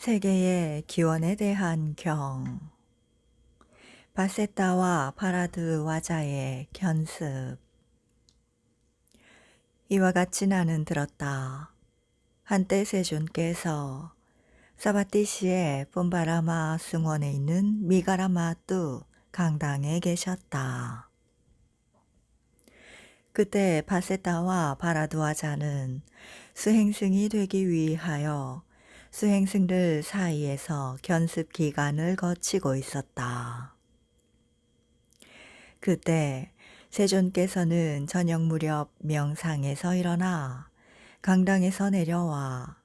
세계의 기원에 대한 경. 바세타와 파라드 와자의 견습. 이와 같이 나는 들었다. 한때 세존께서 사바티시의 폼바라마 승원에 있는 미가라마뚜 강당에 계셨다. 그때 바세타와 파라드 와자는 수행승이 되기 위하여 수행승들 사이에서 견습 기간을 거치고 있었다. 그때 세존께서는 저녁 무렵 명상에서 일어나 강당에서 내려와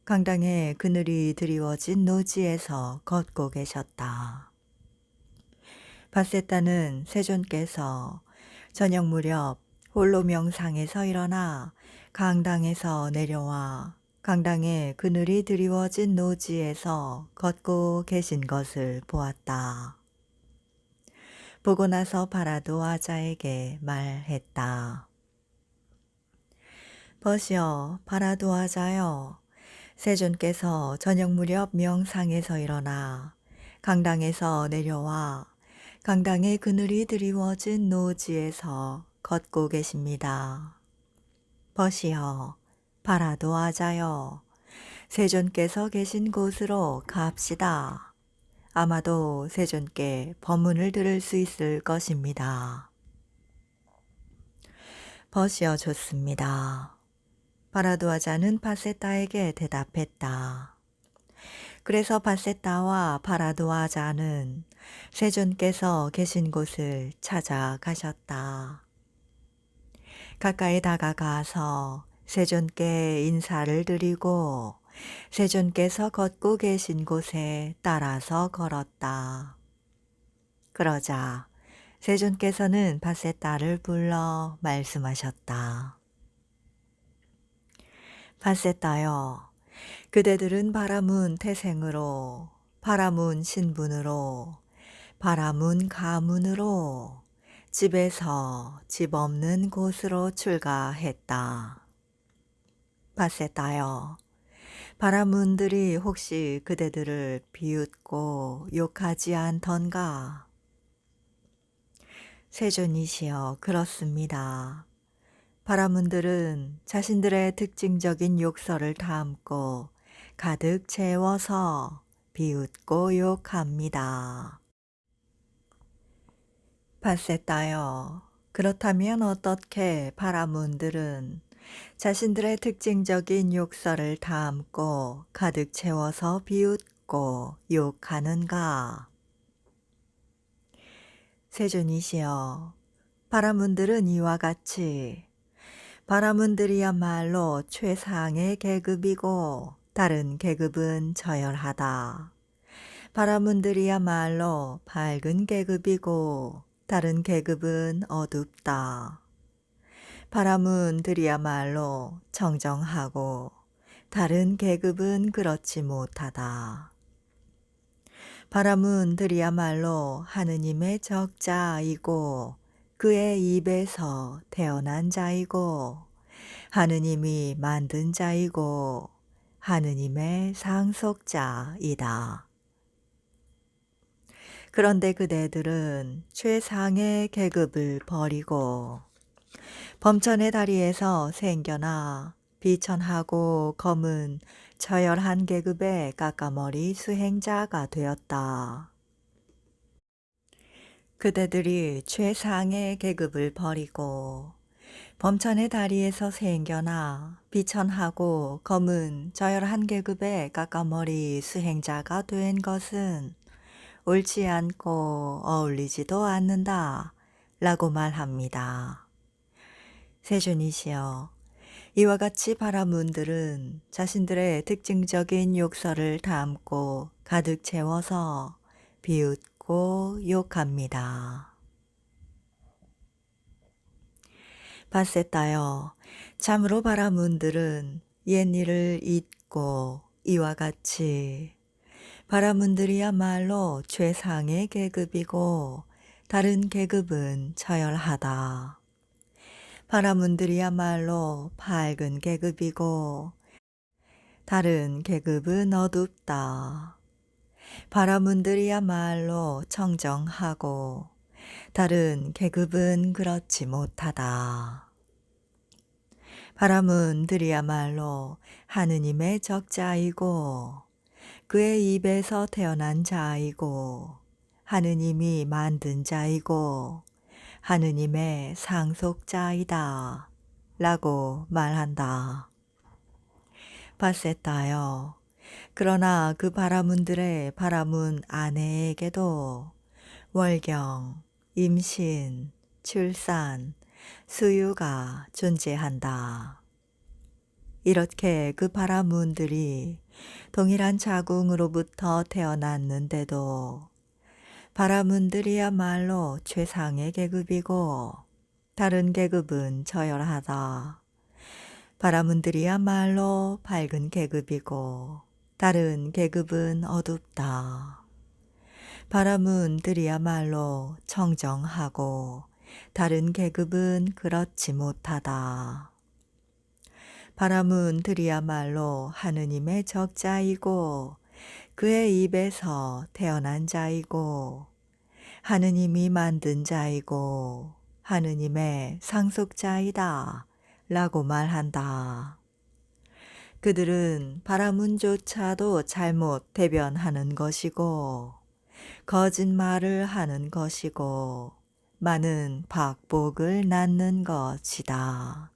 강당에 그늘이 드리워진 노지에서 걷고 계셨다. 바세타는 세존께서 저녁 무렵 홀로 명상에서 일어나 강당에서 내려와 강당에 그늘이 드리워진 노지에서 걷고 계신 것을 보았다. 보고 나서 바라도 아자에게 말했다. 보시오, 바라도 아자여. 세존께서 저녁 무렵 명상에서 일어나 강당에서 내려와 강당에 그늘이 드리워진 노지에서 걷고 계십니다. 보시오, 바라도 아자여. 세존께서 계신 곳으로 갑시다. 아마도 세존께 법문을 들을 수 있을 것입니다. 버시어 좋습니다. 바라도아자는 바세타에게 대답했다. 그래서 바세타와 바라도아자는 세존께서 계신 곳을 찾아가셨다. 가까이 다가가서 세존께 인사를 드리고 세존께서 걷고 계신 곳에 따라서 걸었다. 그러자 세존께서는 바세타를 불러 말씀하셨다. 바세타여, 그대들은 바라문 태생으로, 바라문 신분으로, 바라문 가문으로 집에서 집 없는 곳으로 출가했다. 바세타여, 바라문들이 혹시 그대들을 비웃고 욕하지 않던가? 세존이시여, 그렇습니다. 바라문들은 자신들의 특징적인 욕설을 담고 가득 채워서 비웃고 욕합니다. 바세타여, 그렇다면 어떻게 바라문들은 자신들의 특징적인 욕설을 담고 가득 채워서 비웃고 욕하는가? 세존이시여, 바라문들은 이와 같이 바라문들이야말로 최상의 계급이고 다른 계급은 저열하다. 바라문들이야말로 밝은 계급이고 다른 계급은 어둡다. 바라문들이야말로 청정하고 다른 계급은 그렇지 못하다. 바라문들이야말로 하느님의 적자이고 그의 입에서 태어난 자이고 하느님이 만든 자이고 하느님의 상속자이다. 그런데 그대들은 최상의 계급을 버리고 범천의 다리에서 생겨나 비천하고 검은 처열한 계급의 까까머리 수행자가 되었다. 그대들이 최상의 계급을 버리고 범천의 다리에서 생겨나 비천하고 검은 저열한 계급의 까까머리 수행자가 된 것은 옳지 않고 어울리지도 않는다 라고 말합니다. 세존이시여, 이와 같이 바라문들은 자신들의 특징적인 욕설을 담고 가득 채워서 비웃고 욕합니다. 바세타여, 참으로 바라문들은 옛일을 잊고 이와 같이 바라문들이야말로 최상의 계급이고 다른 계급은 처열하다. 바라문들이야말로 밝은 계급이고 다른 계급은 어둡다. 바라문들이야말로 청정하고 다른 계급은 그렇지 못하다. 바라문들이야말로 하느님의 적자이고 그의 입에서 태어난 자이고 하느님이 만든 자이고 하느님의 상속자이다 라고 말한다. 바세타여, 그러나 그 바라문들의 바라문 아내에게도 월경, 임신, 출산, 수유가 존재한다. 이렇게 그 바라문들이 동일한 자궁으로부터 태어났는데도 바라문들이야말로 최상의 계급이고 다른 계급은 저열하다. 바라문들이야말로 밝은 계급이고 다른 계급은 어둡다. 바라문들이야말로 청정하고 다른 계급은 그렇지 못하다. 바라문들이야말로 하느님의 적자이고 그의 입에서 태어난 자이고 하느님이 만든 자이고 하느님의 상속자이다 라고 말한다. 그들은 바라문조차도 잘못 대변하는 것이고 거짓말을 하는 것이고 많은 박복을 낳는 것이다.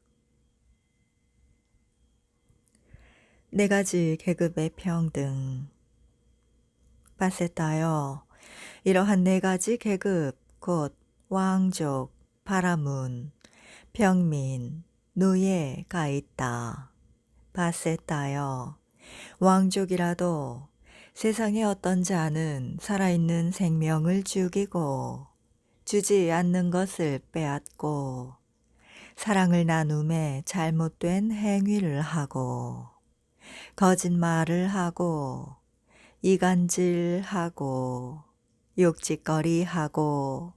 네 가지 계급의 평등. 바세타여, 이러한 네 가지 계급, 곧 왕족, 바라문, 평민, 노예가 있다. 바세타여, 왕족이라도 세상의 어떤 자는 살아있는 생명을 죽이고 주지 않는 것을 빼앗고 사랑을 나눔에 잘못된 행위를 하고 거짓말을 하고 이간질하고 욕짓거리하고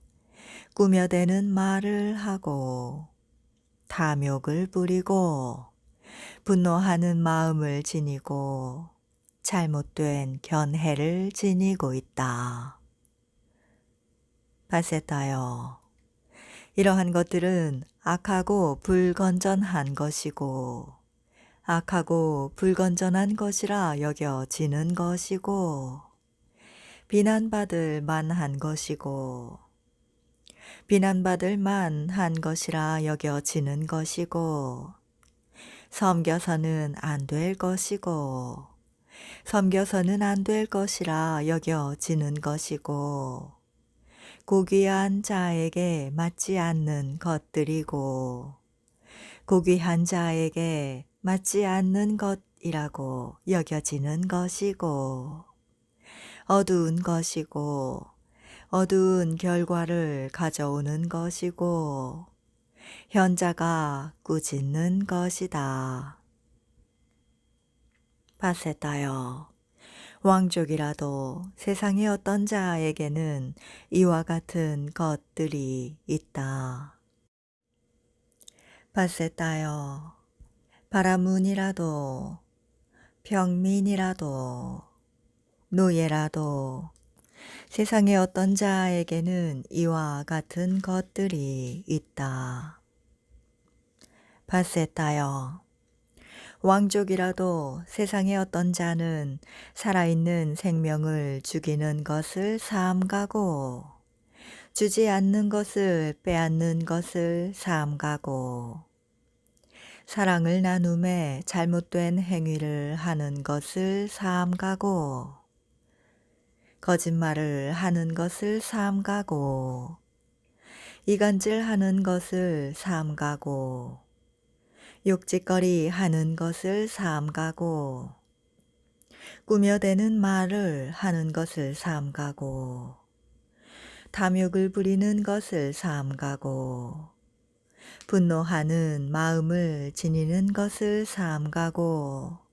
꾸며대는 말을 하고 탐욕을 부리고 분노하는 마음을 지니고 잘못된 견해를 지니고 있다. 바세타여, 이러한 것들은 악하고 불건전한 것이고 악하고 불건전한 것이라 여겨지는 것이고 비난받을 만한 것이고 비난받을 만한 것이라 여겨지는 것이고 섬겨서는 안 될 것이고 섬겨서는 안 될 것이라 여겨지는 것이고 고귀한 자에게 맞지 않는 것들이고 고귀한 자에게 맞지 않는 것이라고 여겨지는 것이고 어두운 것이고 어두운 결과를 가져오는 것이고 현자가 꾸짖는 것이다. 바세타여, 왕족이라도 세상의 어떤 자에게는 이와 같은 것들이 있다. 바세타여, 바라문이라도 평민이라도 노예라도 세상의 어떤 자에게는 이와 같은 것들이 있다. 바세타여, 왕족이라도 세상의 어떤 자는 살아있는 생명을 죽이는 것을 삼가고 주지 않는 것을 빼앗는 것을 삼가고 사랑을 나눔에 잘못된 행위를 하는 것을 삼가고 거짓말을 하는 것을 삼가고 이간질하는 것을 삼가고 욕짓거리 하는 것을 삼가고 꾸며대는 말을 하는 것을 삼가고 탐욕을 부리는 것을 삼가고 분노하는 마음을 지니는 것을 삼가고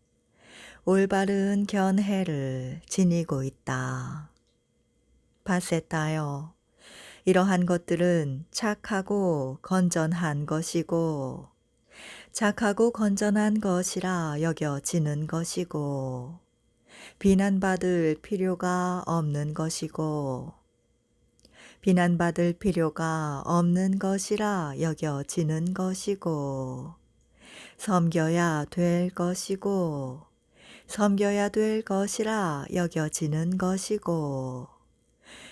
올바른 견해를 지니고 있다. 바세타여, 이러한 것들은 착하고 건전한 것이고 착하고 건전한 것이라 여겨지는 것이고 비난받을 필요가 없는 것이고 비난받을 필요가 없는 것이라 여겨지는 것이고 섬겨야 될 것이고 섬겨야 될 것이라 여겨지는 것이고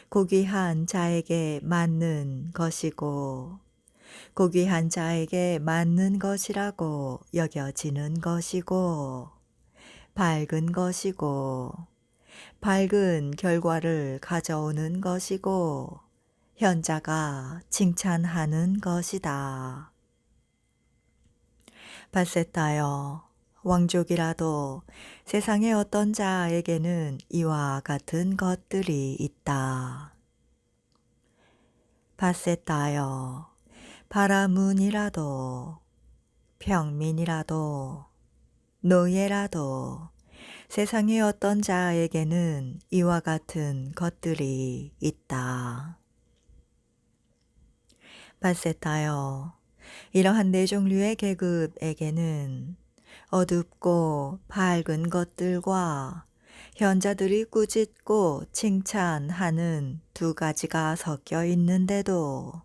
고귀한 자에게 맞는 것이고 고귀한 자에게 맞는 것이라고 여겨지는 것이고 밝은 것이고 밝은 결과를 가져오는 것이고 현자가 칭찬하는 것이다. 바세타여, 왕족이라도 세상의 어떤 자에게는 이와 같은 것들이 있다. 바세타여, 바라문이라도 평민이라도 노예라도 세상의 어떤 자에게는 이와 같은 것들이 있다. 바세타여, 이러한 네 종류의 계급에게는 어둡고 밝은 것들과 현자들이 꾸짖고 칭찬하는 두 가지가 섞여 있는데도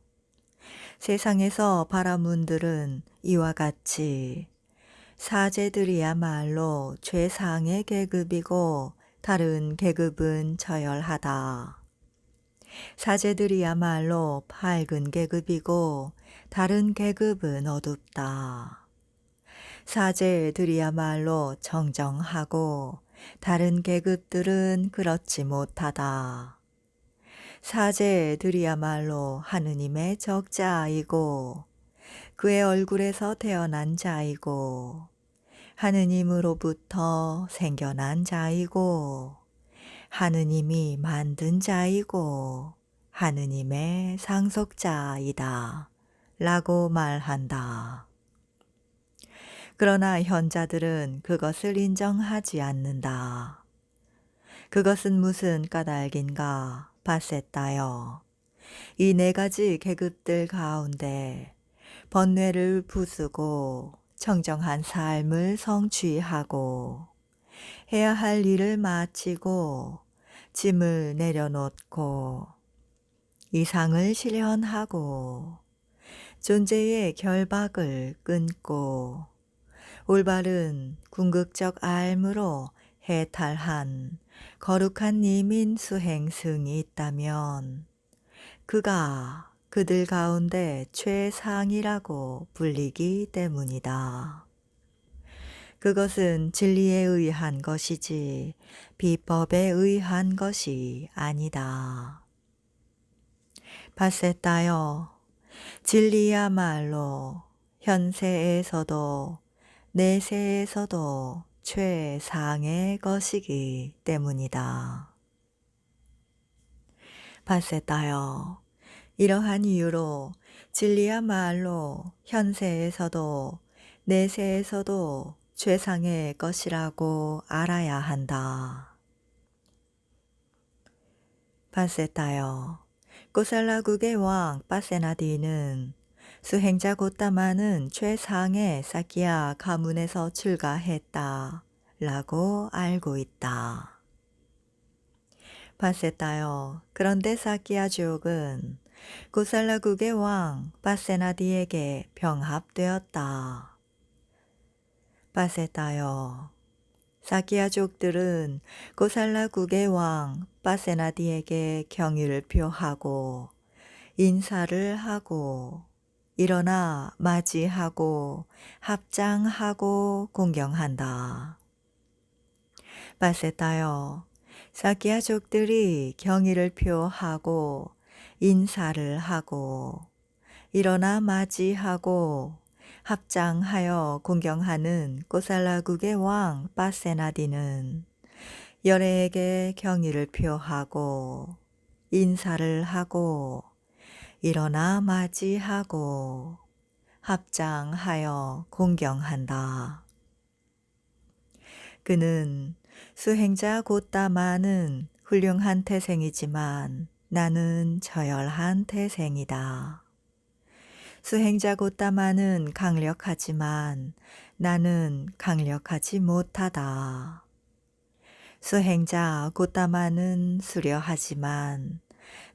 세상에서 바라문들은 이와 같이 사제들이야말로 최상의 계급이고 다른 계급은 저열하다. 사제들이야말로 밝은 계급이고 다른 계급은 어둡다. 사제들이야말로 정정하고 다른 계급들은 그렇지 못하다. 사제들이야말로 하느님의 적자이고 그의 얼굴에서 태어난 자이고 하느님으로부터 생겨난 자이고 하느님이 만든 자이고 하느님의 상속자이다 라고 말한다. 그러나 현자들은 그것을 인정하지 않는다. 그것은 무슨 까닭인가 바세타여. 이 네 가지 계급들 가운데 번뇌를 부수고 청정한 삶을 성취하고 해야 할 일을 마치고 짐을 내려놓고 이상을 실현하고 존재의 결박을 끊고 올바른 궁극적 알무로 해탈한 거룩한 이민 수행승이 있다면 그가 그들 가운데 최상이라고 불리기 때문이다. 그것은 진리에 의한 것이지 비법에 의한 것이 아니다. 바세타여, 진리야말로 현세에서도 내세에서도 최상의 것이기 때문이다. 바세타여, 이러한 이유로 진리야말로 현세에서도 내세에서도 최상의 것이라고 알아야 한다. 바세타여, 고살라국의 왕 빠세나디는 수행자 고타마는 최상의 사키야 가문에서 출가했다 라고 알고 있다. 바세타여, 그런데 사키야족은 고살라국의 왕 빠세나디에게 병합되었다. 바세타여, 사키야족들은 고살라국의 왕 빠세나디에게 경의를 표하고 인사를 하고 일어나 맞이하고 합장하고 공경한다. 바세타여, 사키야족들이 경의를 표하고 인사를 하고 일어나 맞이하고 합장하여 공경하는 고살라국의 왕 빠세나디는 열애에게 경의를 표하고 인사를 하고 일어나 맞이하고 합장하여 공경한다. 그는 수행자 고따마는 훌륭한 태생이지만 나는 저열한 태생이다. 수행자 고따마는 강력하지만 나는 강력하지 못하다. 수행자 고따마는 수려하지만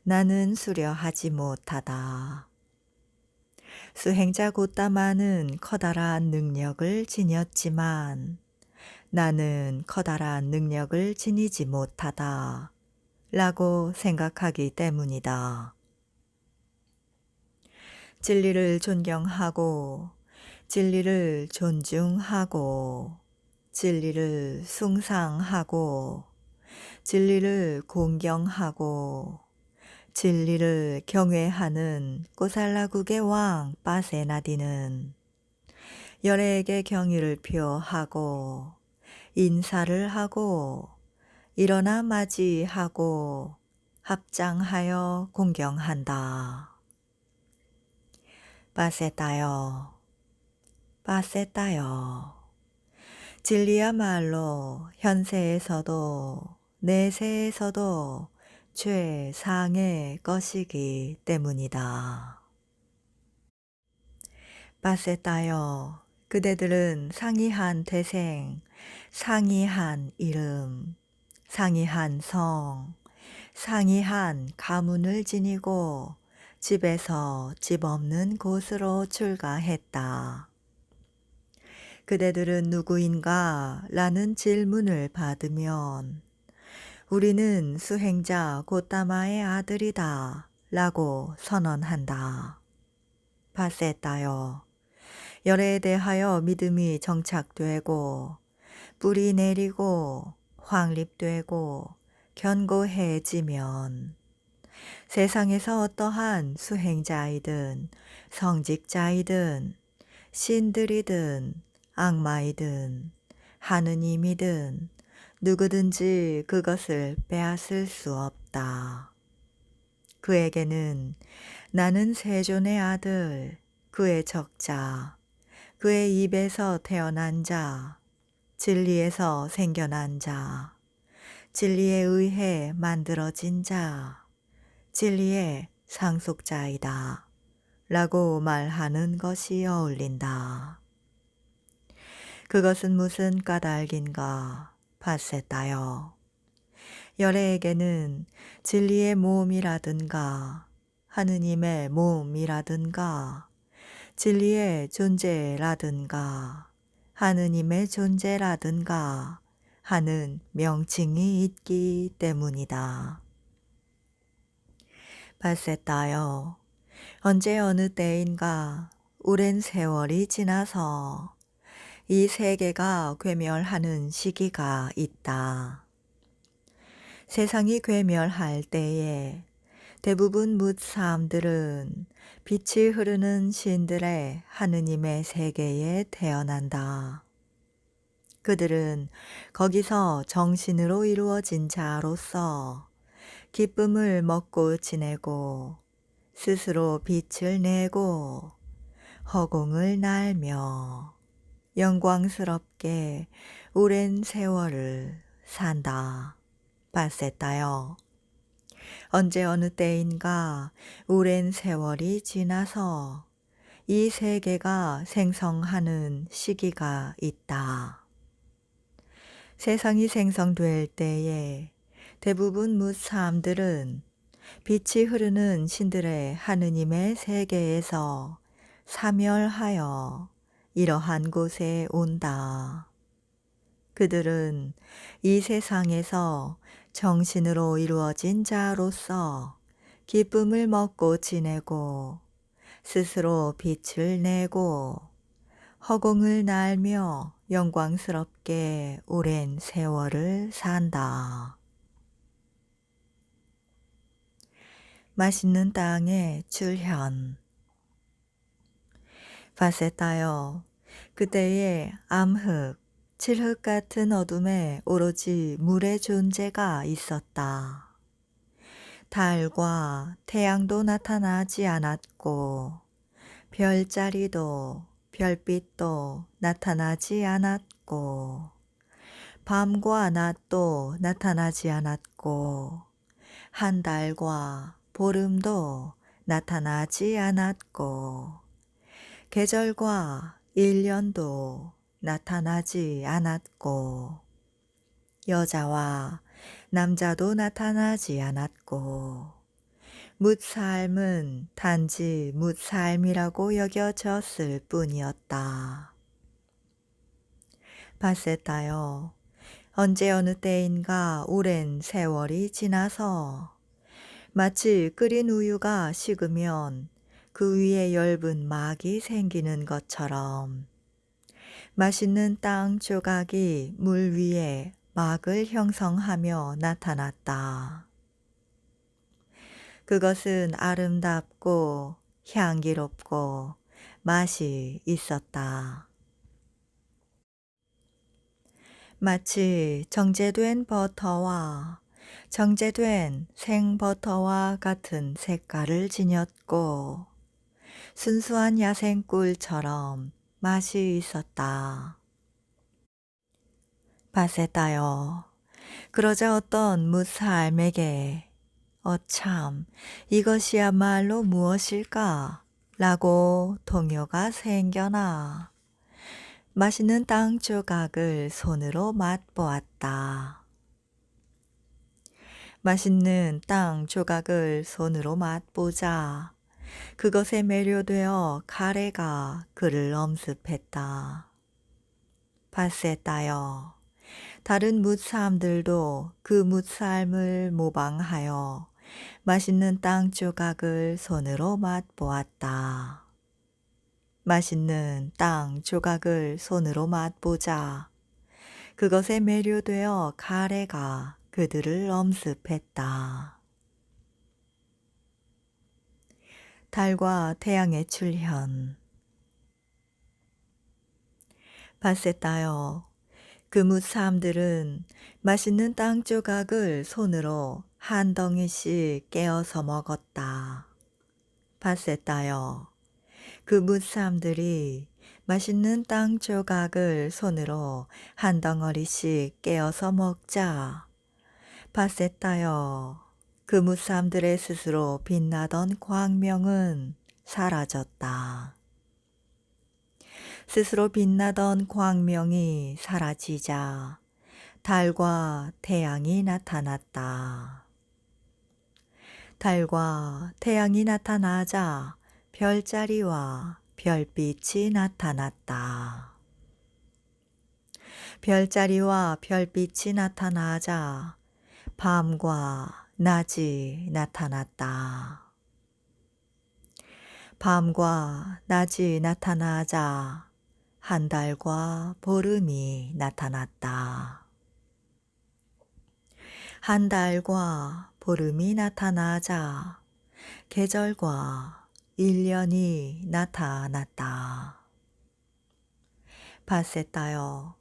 나는 수려하지 못하다. 수행자 고따마는 커다란 능력을 지녔지만 나는 커다란 능력을 지니지 못하다. 라고 생각하기 때문이다. 진리를 존경하고 진리를 존중하고 진리를 숭상하고 진리를 공경하고 진리를 경외하는 꼬살라국의 왕 빠세나디는 열애에게 경의를 표하고 인사를 하고 일어나 맞이하고 합장하여 공경한다. 빠세따여, 빠세따여. 진리야말로 현세에서도 내세에서도 최상의 것이기 때문이다. 빠세따여, 그대들은 상이한 태생, 상이한 이름, 상이한 성, 상이한 가문을 지니고 집에서 집 없는 곳으로 출가했다. 그대들은 누구인가? 라는 질문을 받으면 우리는 수행자 고따마의 아들이다 라고 선언한다. 바세따여, 열애에 대하여 믿음이 정착되고 뿌리 내리고 확립되고 견고해지면 세상에서 어떠한 수행자이든 성직자이든 신들이든 악마이든 하느님이든 누구든지 그것을 빼앗을 수 없다. 그에게는 나는 세존의 아들, 그의 적자, 그의 입에서 태어난 자, 진리에서 생겨난 자, 진리에 의해 만들어진 자, 진리의 상속자이다. 라고 말하는 것이 어울린다. 그것은 무슨 까닭인가? 바세따여. 열애에게는 진리의 몸이라든가 하느님의 몸이라든가 진리의 존재라든가 하느님의 존재라든가 하는 명칭이 있기 때문이다. 바세따여, 언제 어느 때인가 오랜 세월이 지나서 이 세계가 괴멸하는 시기가 있다. 세상이 괴멸할 때에 대부분 뭇사람들은 빛이 흐르는 신들의 하느님의 세계에 태어난다. 그들은 거기서 정신으로 이루어진 자로서 기쁨을 먹고 지내고 스스로 빛을 내고 허공을 날며 영광스럽게 오랜 세월을 산다. 바세따여. 언제 어느 때인가 오랜 세월이 지나서 이 세계가 생성하는 시기가 있다. 세상이 생성될 때에 대부분 뭇사람들은 빛이 흐르는 신들의 하느님의 세계에서 사멸하여 이러한 곳에 온다. 그들은 이 세상에서 정신으로 이루어진 자로서 기쁨을 먹고 지내고 스스로 빛을 내고 허공을 날며 영광스럽게 오랜 세월을 산다. 맛있는 땅의 출현. 바세따여, 그때의 암흑, 칠흑 같은 어둠에 오로지 물의 존재가 있었다. 달과 태양도 나타나지 않았고 별자리도 별빛도 나타나지 않았고 밤과 낮도 나타나지 않았고 한 달과 보름도 나타나지 않았고 계절과 일년도 나타나지 않았고 여자와 남자도 나타나지 않았고 뭇삶은 단지 뭇삶이라고 여겨졌을 뿐이었다. 바세타여, 언제 어느 때인가 오랜 세월이 지나서 마치 끓인 우유가 식으면 그 위에 엷은 막이 생기는 것처럼 맛있는 땅 조각이 물 위에 막을 형성하며 나타났다. 그것은 아름답고 향기롭고 맛이 있었다. 마치 정제된 버터와 정제된 생버터와 같은 색깔을 지녔고 순수한 야생꿀처럼 맛이 있었다. 바세타여, 그러자 어떤 무살에게 참, 이것이야말로 무엇일까? 라고 동요가 생겨나 맛있는 땅 조각을 손으로 맛보았다. 맛있는 땅 조각을 손으로 맛보자 그것에 매료되어 카레가 그를 엄습했다. 바세타여, 다른 뭇사람들도 그 뭇삶을 모방하여 맛있는 땅 조각을 손으로 맛보았다. 맛있는 땅 조각을 손으로 맛보자 그것에 매료되어 카레가 그들을 엄습했다. 달과 태양의 출현. 바세타여, 그 뭇사람들은 맛있는 땅 조각을 손으로 한 덩이씩 깨어서 먹었다. 바세타여, 그 뭇사람들이 맛있는 땅 조각을 손으로 한 덩어리씩 깨어서 먹자 바세타여, 그 뭇사람들의 스스로 빛나던 광명은 사라졌다. 스스로 빛나던 광명이 사라지자 달과 태양이 나타났다. 달과 태양이 나타나자 별자리와 별빛이 나타났다. 별자리와 별빛이 나타나자 밤과 낮이 나타났다. 밤과 낮이 나타나자 한 달과 보름이 나타났다. 한 달과 보름이 나타나자 계절과 일년이 나타났다. 바세타여,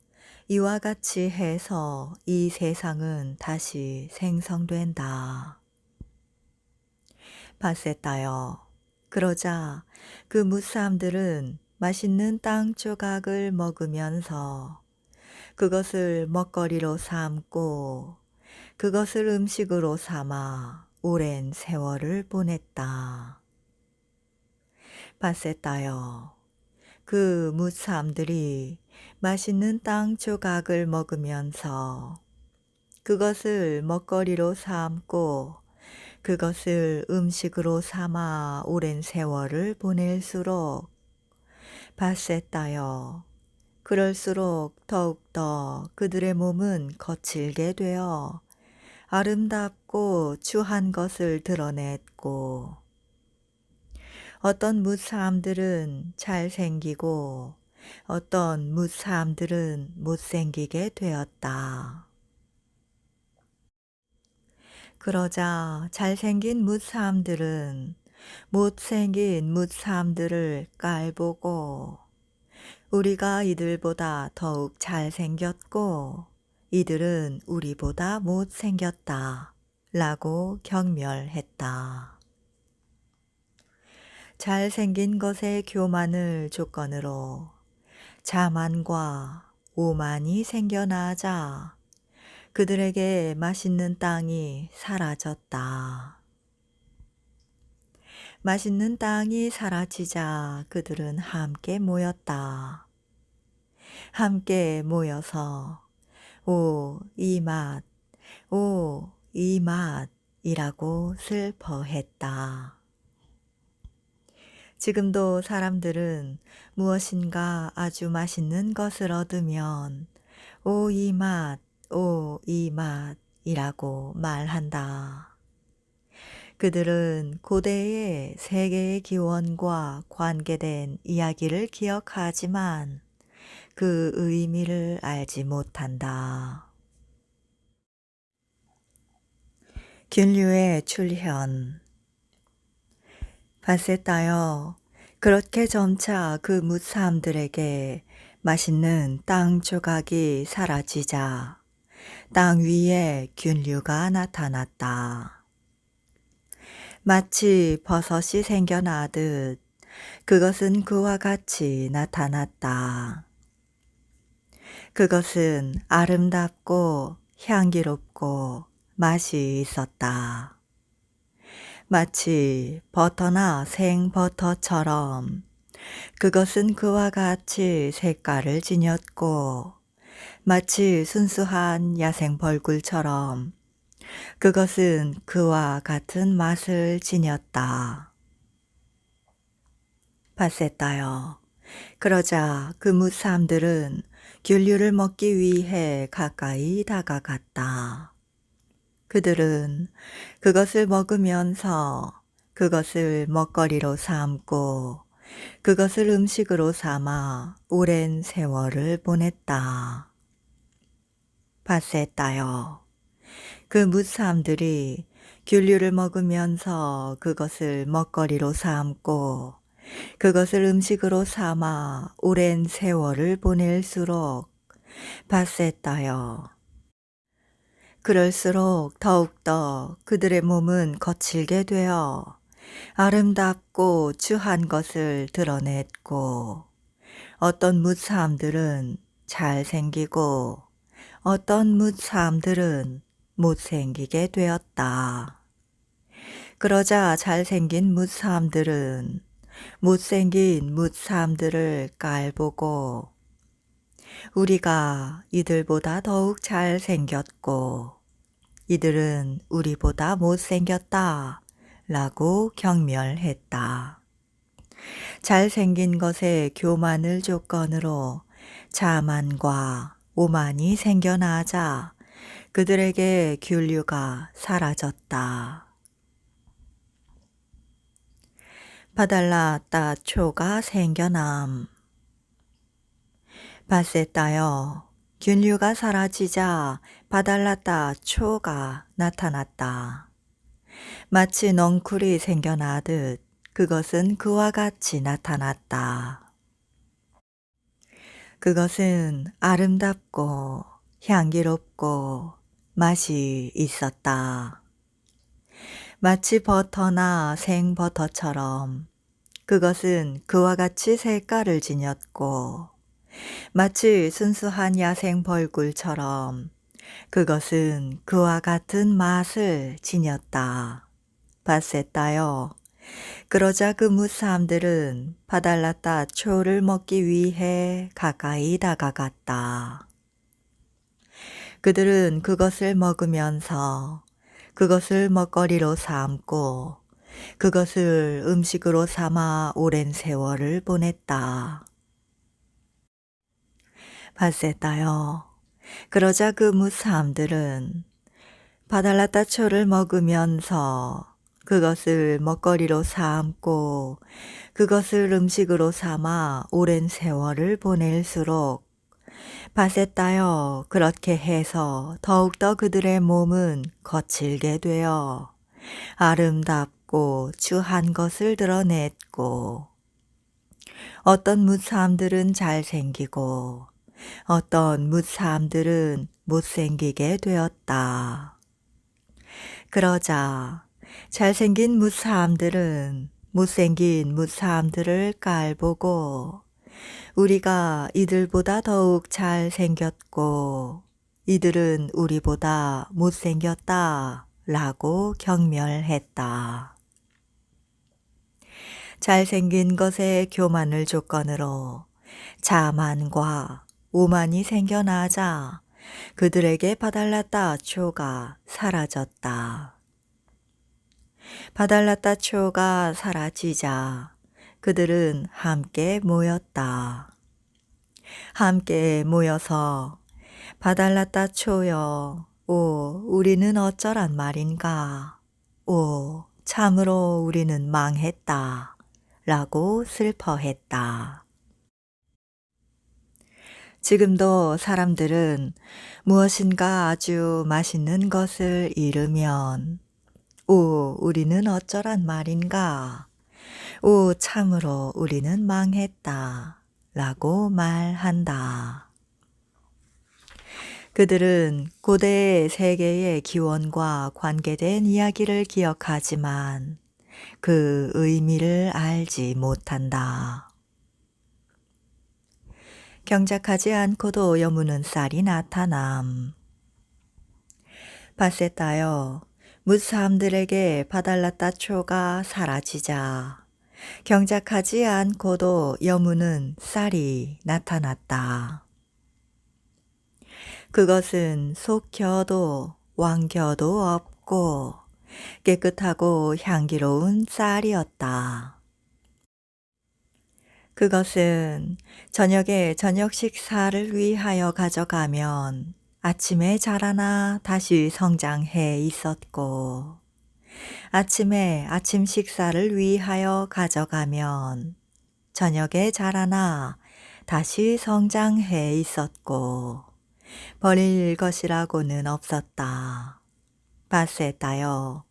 이와 같이 해서 이 세상은 다시 생성된다. 바세타여, 그러자 그 뭇사람들은 맛있는 땅 조각을 먹으면서 그것을 먹거리로 삼고 그것을 음식으로 삼아 오랜 세월을 보냈다. 바세타여, 그 뭇사람들이 맛있는 땅 조각을 먹으면서 그것을 먹거리로 삼고 그것을 음식으로 삼아 오랜 세월을 보낼수록 바세타여, 그럴수록 더욱더 그들의 몸은 거칠게 되어 아름답고 추한 것을 드러냈고 어떤 뭇사람들은 잘생기고 어떤 뭇사람들은 못생기게 되었다. 그러자 잘생긴 뭇사람들은 못생긴 뭇사람들을 깔보고 우리가 이들보다 더욱 잘생겼고 이들은 우리보다 못생겼다 라고 경멸했다. 잘생긴 것의 교만을 조건으로 자만과 오만이 생겨나자 그들에게 맛있는 땅이 사라졌다. 맛있는 땅이 사라지자 그들은 함께 모였다. 함께 모여서 오, 이 맛, 오, 이 맛이라고 슬퍼했다. 지금도 사람들은 무엇인가 아주 맛있는 것을 얻으면 오, 이 맛, 오, 이 맛이라고 말한다. 그들은 고대의 세계의 기원과 관계된 이야기를 기억하지만 그 의미를 알지 못한다. 균류의 출현. 밭에 따여 그렇게 점차 그 무사람들에게 맛있는 땅 조각이 사라지자 땅 위에 균류가 나타났다. 마치 버섯이 생겨나듯 그것은 그와 같이 나타났다. 그것은 아름답고 향기롭고 맛이 있었다. 마치 버터나 생버터처럼 그것은 그와 같이 색깔을 지녔고 마치 순수한 야생벌꿀처럼 그것은 그와 같은 맛을 지녔다. 밭에 따여 그러자 그 무사람들은 균류를 먹기 위해 가까이 다가갔다. 그들은 그것을 먹으면서 그것을 먹거리로 삼고 그것을 음식으로 삼아 오랜 세월을 보냈다. 밭에 따여 그 무사람들이 균류를 먹으면서 그것을 먹거리로 삼고 그것을 음식으로 삼아 오랜 세월을 보낼수록 밭에 따여 그럴수록 더욱더 그들의 몸은 거칠게 되어 아름답고 추한 것을 드러냈고 어떤 무사람들은 잘생기고 어떤 무사람들은 못생기게 되었다. 그러자 잘생긴 무사람들은 못생긴 무사람들을 깔보고 우리가 이들보다 더욱 잘생겼고 이들은 우리보다 못생겼다 라고 경멸했다. 잘생긴 것에 교만을 조건으로 자만과 오만이 생겨나자 그들에게 균류가 사라졌다. 바달라 따초가 생겨남. 밭에 따여 균류가 사라지자 바달라따 초가 나타났다. 마치 넝쿨이 생겨나듯 그것은 그와 같이 나타났다. 그것은 아름답고 향기롭고 맛이 있었다. 마치 버터나 생버터처럼 그것은 그와 같이 색깔을 지녔고 마치 순수한 야생 벌꿀처럼 그것은 그와 같은 맛을 지녔다. 밭에 따여 그러자 그 무사람들은 바달라따 초를 먹기 위해 가까이 다가갔다. 그들은 그것을 먹으면서 그것을 먹거리로 삼고 그것을 음식으로 삼아 오랜 세월을 보냈다. 밭에 따여 그러자 그 무사람들은 바달라따 초를 먹으면서 그것을 먹거리로 삼고 그것을 음식으로 삼아 오랜 세월을 보낼수록 밭에 따여 그렇게 해서 더욱더 그들의 몸은 거칠게 되어 아름답고 추한 것을 드러냈고 어떤 무사람들은 잘생기고 어떤 무사람들은 못생기게 되었다. 그러자 잘생긴 무사람들은 못생긴 무사람들을 깔보고 우리가 이들보다 더욱 잘생겼고 이들은 우리보다 못생겼다 라고 경멸했다. 잘생긴 것의 교만을 조건으로 자만과 오만이 생겨나자 그들에게 바달라따초가 사라졌다. 바달라따초가 사라지자 그들은 함께 모였다. 함께 모여서 바달라따초여, 오, 우리는 어쩌란 말인가? 오, 참으로 우리는 망했다. 라고 슬퍼했다. 지금도 사람들은 무엇인가 아주 맛있는 것을 잃으면 오, 우리는 어쩌란 말인가? 오, 참으로 우리는 망했다. 라고 말한다. 그들은 고대 세계의 기원과 관계된 이야기를 기억하지만 그 의미를 알지 못한다. 경작하지 않고도 여무는 쌀이 나타남. 바세따여, 무사람들에게 바달라따초가 사라지자 경작하지 않고도 여무는 쌀이 나타났다. 그것은 속겨도 왕겨도 없고 깨끗하고 향기로운 쌀이었다. 그것은 저녁에 저녁 식사를 위하여 가져가면 아침에 자라나 다시 성장해 있었고 아침에 아침 식사를 위하여 가져가면 저녁에 자라나 다시 성장해 있었고 버릴 것이라고는 없었다. 바세따여,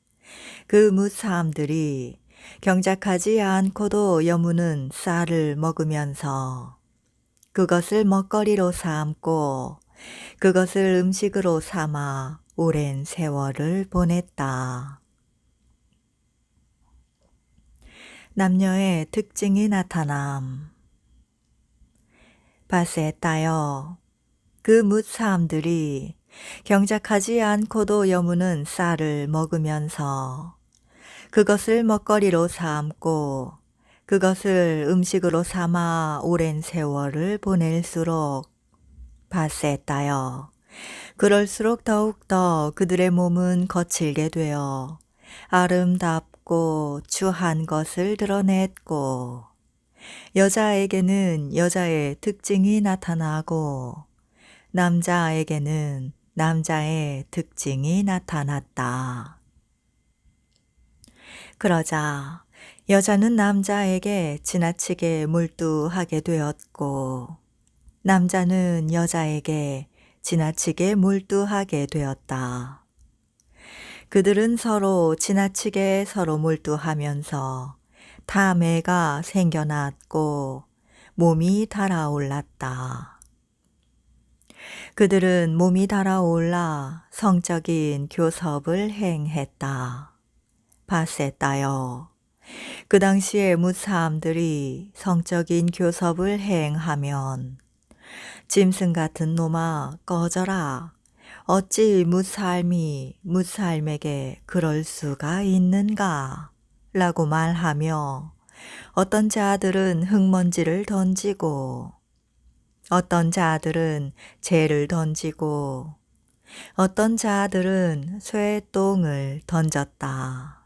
그 무사람들이 경작하지 않고도 여무는 쌀을 먹으면서 그것을 먹거리로 삼고 그것을 음식으로 삼아 오랜 세월을 보냈다. 남녀의 특징이 나타남. 바세따여, 그 무사람들이 경작하지 않고도 여무는 쌀을 먹으면서 그것을 먹거리로 삼고 그것을 음식으로 삼아 오랜 세월을 보낼수록 바세따여, 그럴수록 더욱더 그들의 몸은 거칠게 되어 아름답고 추한 것을 드러냈고 여자에게는 여자의 특징이 나타나고 남자에게는 남자의 특징이 나타났다. 그러자 여자는 남자에게 지나치게 몰두하게 되었고 남자는 여자에게 지나치게 몰두하게 되었다. 그들은 서로 지나치게 서로 몰두하면서 탐애가 생겨났고 몸이 달아올랐다. 그들은 몸이 달아올라 성적인 교섭을 행했다. 바세따여, 그 당시에 무사람들이 성적인 교섭을 행하면 짐승 같은 놈아 꺼져라. 어찌 무살미 무살에게 그럴 수가 있는가? 라고 말하며 어떤 자들은 흙먼지를 던지고 어떤 자들은 재를 던지고 어떤 자들은 쇠똥을 던졌다.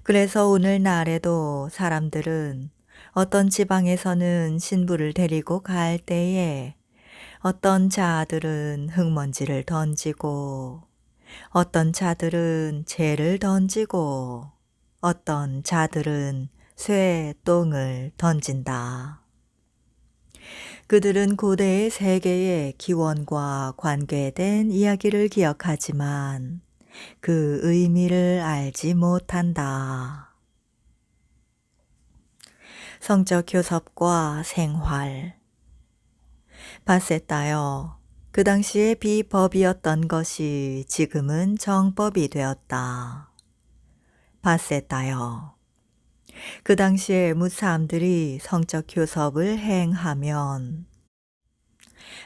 그래서 오늘날에도 사람들은 어떤 지방에서는 신부를 데리고 갈 때에 어떤 자들은 흙먼지를 던지고 어떤 자들은 재를 던지고 어떤 자들은 쇠똥을 던진다. 그들은 고대의 세계의 기원과 관계된 이야기를 기억하지만 그 의미를 알지 못한다. 성적 교섭과 생활. 바세따여, 그 당시에 비법이었던 것이 지금은 정법이 되었다. 바세따여, 그 당시에 무사람들이 성적 교섭을 행하면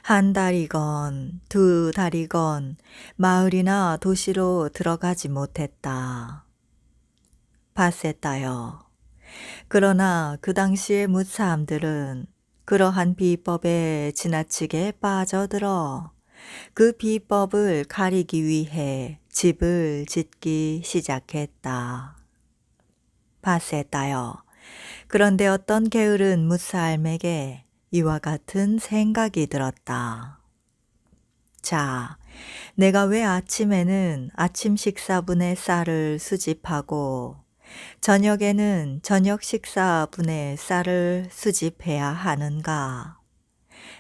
한 달이건 두 달이건 마을이나 도시로 들어가지 못했다. 바세따여, 그러나 그 당시의 뭇사람들은 그러한 비법에 지나치게 빠져들어 그 비법을 가리기 위해 집을 짓기 시작했다. 바세다여. 그런데 어떤 게으른 뭇사람에게 이와 같은 생각이 들었다. 자, 내가 왜 아침에는 아침 식사분의 쌀을 수집하고 저녁에는 저녁 식사분의 쌀을 수집해야 하는가?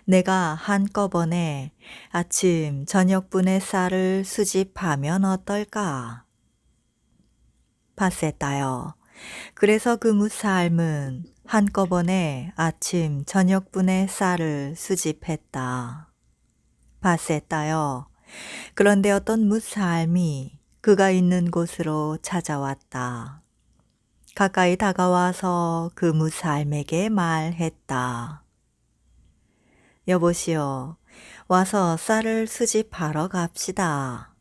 내가 한꺼번에 아침 저녁분의 쌀을 수집하면 어떨까? 바세다여. 그래서 그 무사함은 한꺼번에 아침 저녁분의 쌀을 수집했다. 바세다여. 그런데 어떤 무사함이 그가 있는 곳으로 찾아왔다. 가까이 다가와서 그 무사함에게 말했다. 여보시오, 와서 쌀을 수집하러 갑시다.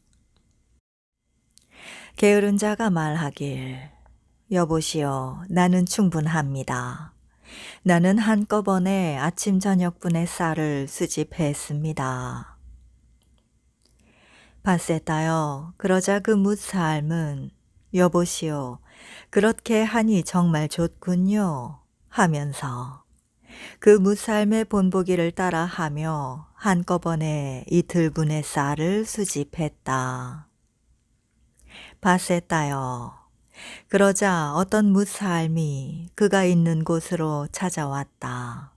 게으른 자가 말하길, 여보시오, 나는 충분합니다. 나는 한꺼번에 아침 저녁분의 쌀을 수집했습니다. 바세다여. 그러자 그 뭇사람은 여보시오, 그렇게 하니 정말 좋군요 하면서 그 뭇사람의 본보기를 따라하며 한꺼번에 이틀분의 쌀을 수집했다. 바세다여. 그러자 어떤 뭇사람이 그가 있는 곳으로 찾아왔다.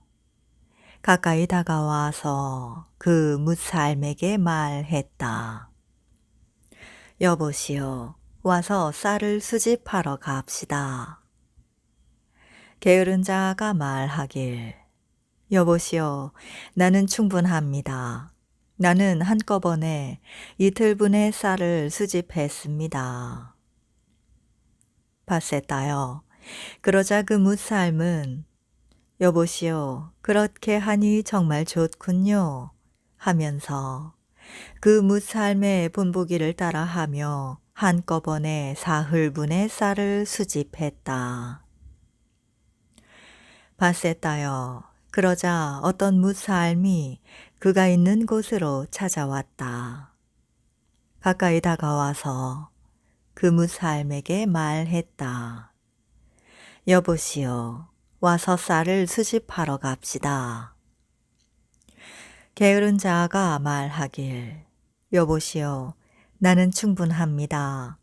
가까이 다가와서 그 뭇사람에게 말했다. 여보시오, 와서 쌀을 수집하러 갑시다. 게으른 자가 말하길, 여보시오, 나는 충분합니다. 나는 한꺼번에 이틀분의 쌀을 수집했습니다. 바세다여. 그러자 그 뭇사람은 여보시오, 그렇게 하니 정말 좋군요 하면서 그 뭇사람의 본보기를 따라하며 한꺼번에 사흘분의 쌀을 수집했다. 바세다여. 그러자 어떤 뭇사람이 그가 있는 곳으로 찾아왔다. 가까이 다가와서 그 뭇사람에게 말했다. 여보시오, 와서 쌀을 수집하러 갑시다. 게으른 자가 말하길, 여보시오, 나는 충분합니다.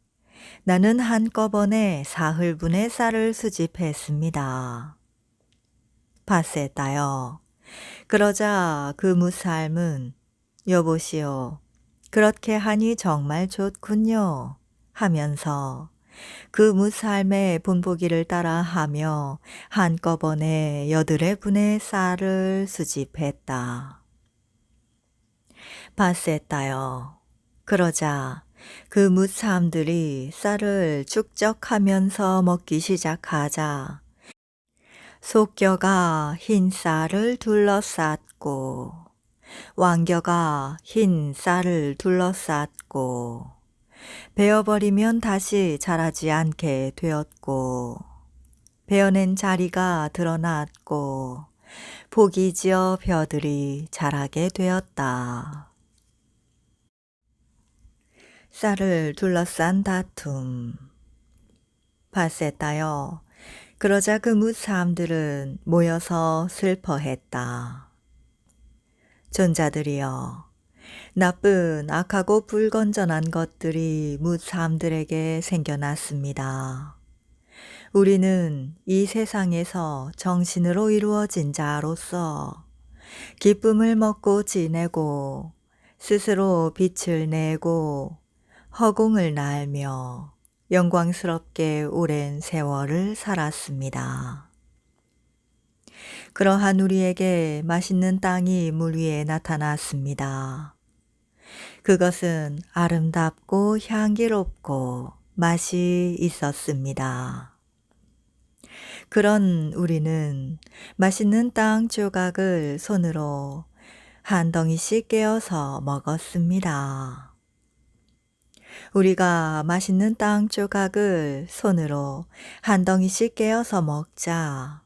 나는 한꺼번에 사흘분의 쌀을 수집했습니다. 바세다여. 그러자 그 뭇사람은 여보시오, 그렇게 하니 정말 좋군요 하면서 그 뭇사람의 본보기를 따라하며 한꺼번에 8분의 쌀을 수집했다. 바세다여. 그러자 그 뭇사람들이 쌀을 축적하면서 먹기 시작하자 속겨가 흰 쌀을 둘러쌌고 왕겨가 흰 쌀을 둘러쌌고 베어버리면 다시 자라지 않게 되었고 베어낸 자리가 드러났고 복이 지어 벼들이 자라게 되었다. 쌀을 둘러싼 다툼. 바세다여. 그러자 그 뭇사람들은 모여서 슬퍼했다. 존자들이여, 나쁜 악하고 불건전한 것들이 뭇사람들에게 생겨났습니다. 우리는 이 세상에서 정신으로 이루어진 자로서 기쁨을 먹고 지내고 스스로 빛을 내고 허공을 날며 영광스럽게 오랜 세월을 살았습니다. 그러한 우리에게 맛있는 땅이 물 위에 나타났습니다. 그것은 아름답고 향기롭고 맛이 있었습니다. 그런 우리는 맛있는 땅 조각을 손으로 한 덩이씩 깨어서 먹었습니다. 우리가 맛있는 땅 조각을 손으로 한 덩이씩 깨어서 먹자.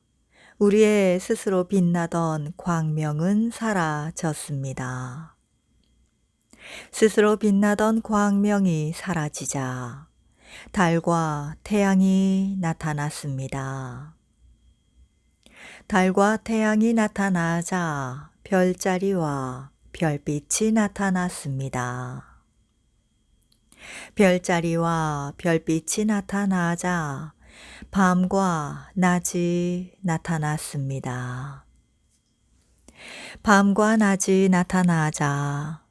우리의 스스로 빛나던 광명은 사라졌습니다. 스스로 빛나던 광명이 사라지자 달과 태양이 나타났습니다. 달과 태양이 나타나자 별자리와 별빛이 나타났습니다. 별자리와 별빛이 나타나자 밤과 낮이 나타났습니다. 밤과 낮이 나타나자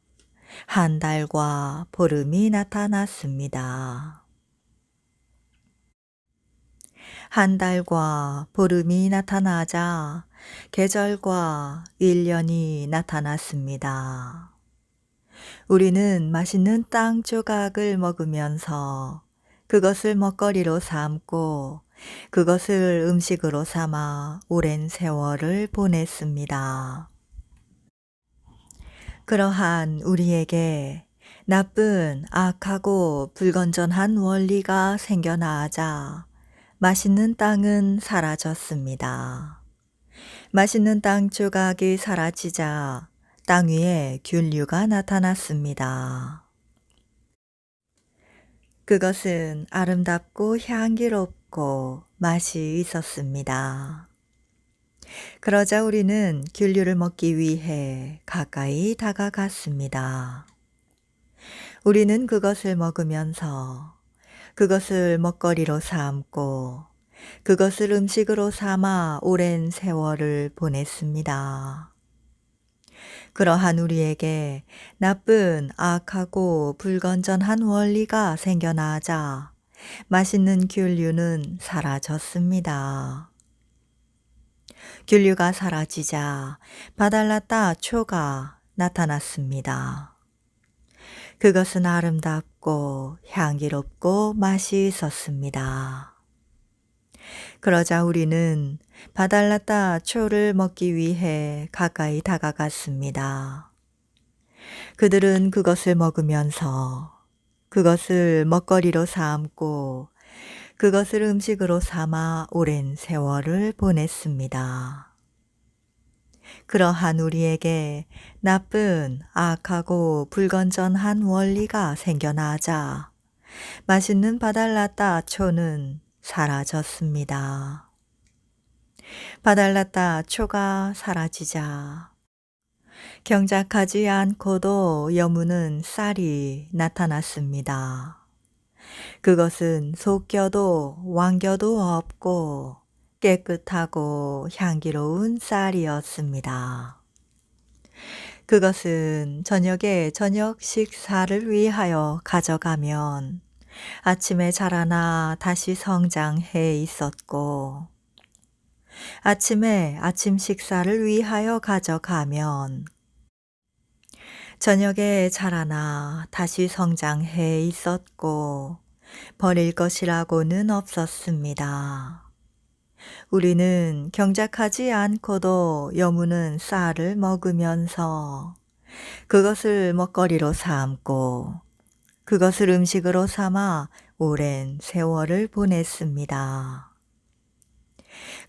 한 달과 보름이 나타났습니다. 한 달과 보름이 나타나자 계절과 일년이 나타났습니다. 우리는 맛있는 땅 조각을 먹으면서 그것을 먹거리로 삼고 그것을 음식으로 삼아 오랜 세월을 보냈습니다. 그러한 우리에게 나쁜 악하고 불건전한 원리가 생겨나자 맛있는 땅은 사라졌습니다. 맛있는 땅 조각이 사라지자 땅 위에 균류가 나타났습니다. 그것은 아름답고 향기롭고 맛이 있었습니다. 그러자 우리는 균류를 먹기 위해 가까이 다가갔습니다. 우리는 그것을 먹으면서 그것을 먹거리로 삼고 그것을 음식으로 삼아 오랜 세월을 보냈습니다. 그러한 우리에게 나쁜 악하고 불건전한 원리가 생겨나자 맛있는 균류는 사라졌습니다. 균류가 사라지자 바달라따 초가 나타났습니다. 그것은 아름답고 향기롭고 맛이 있었습니다. 그러자 우리는 바달라따 초를 먹기 위해 가까이 다가갔습니다. 그들은 그것을 먹으면서 그것을 먹거리로 삼고 그것을 음식으로 삼아 오랜 세월을 보냈습니다. 그러한 우리에게 나쁜 악하고 불건전한 원리가 생겨나자 맛있는 바달라따 초는 사라졌습니다. 바달라따 초가 사라지자 경작하지 않고도 여무는 쌀이 나타났습니다. 그것은 속겨도 왕겨도 없고 깨끗하고 향기로운 쌀이었습니다. 그것은 저녁에 저녁 식사를 위하여 가져가면 아침에 자라나 다시 성장해 있었고 아침에 아침 식사를 위하여 가져가면 저녁에 자라나 다시 성장해 있었고 버릴 것이라고는 없었습니다. 우리는 경작하지 않고도 여무는 쌀을 먹으면서 그것을 먹거리로 삼고 그것을 음식으로 삼아 오랜 세월을 보냈습니다.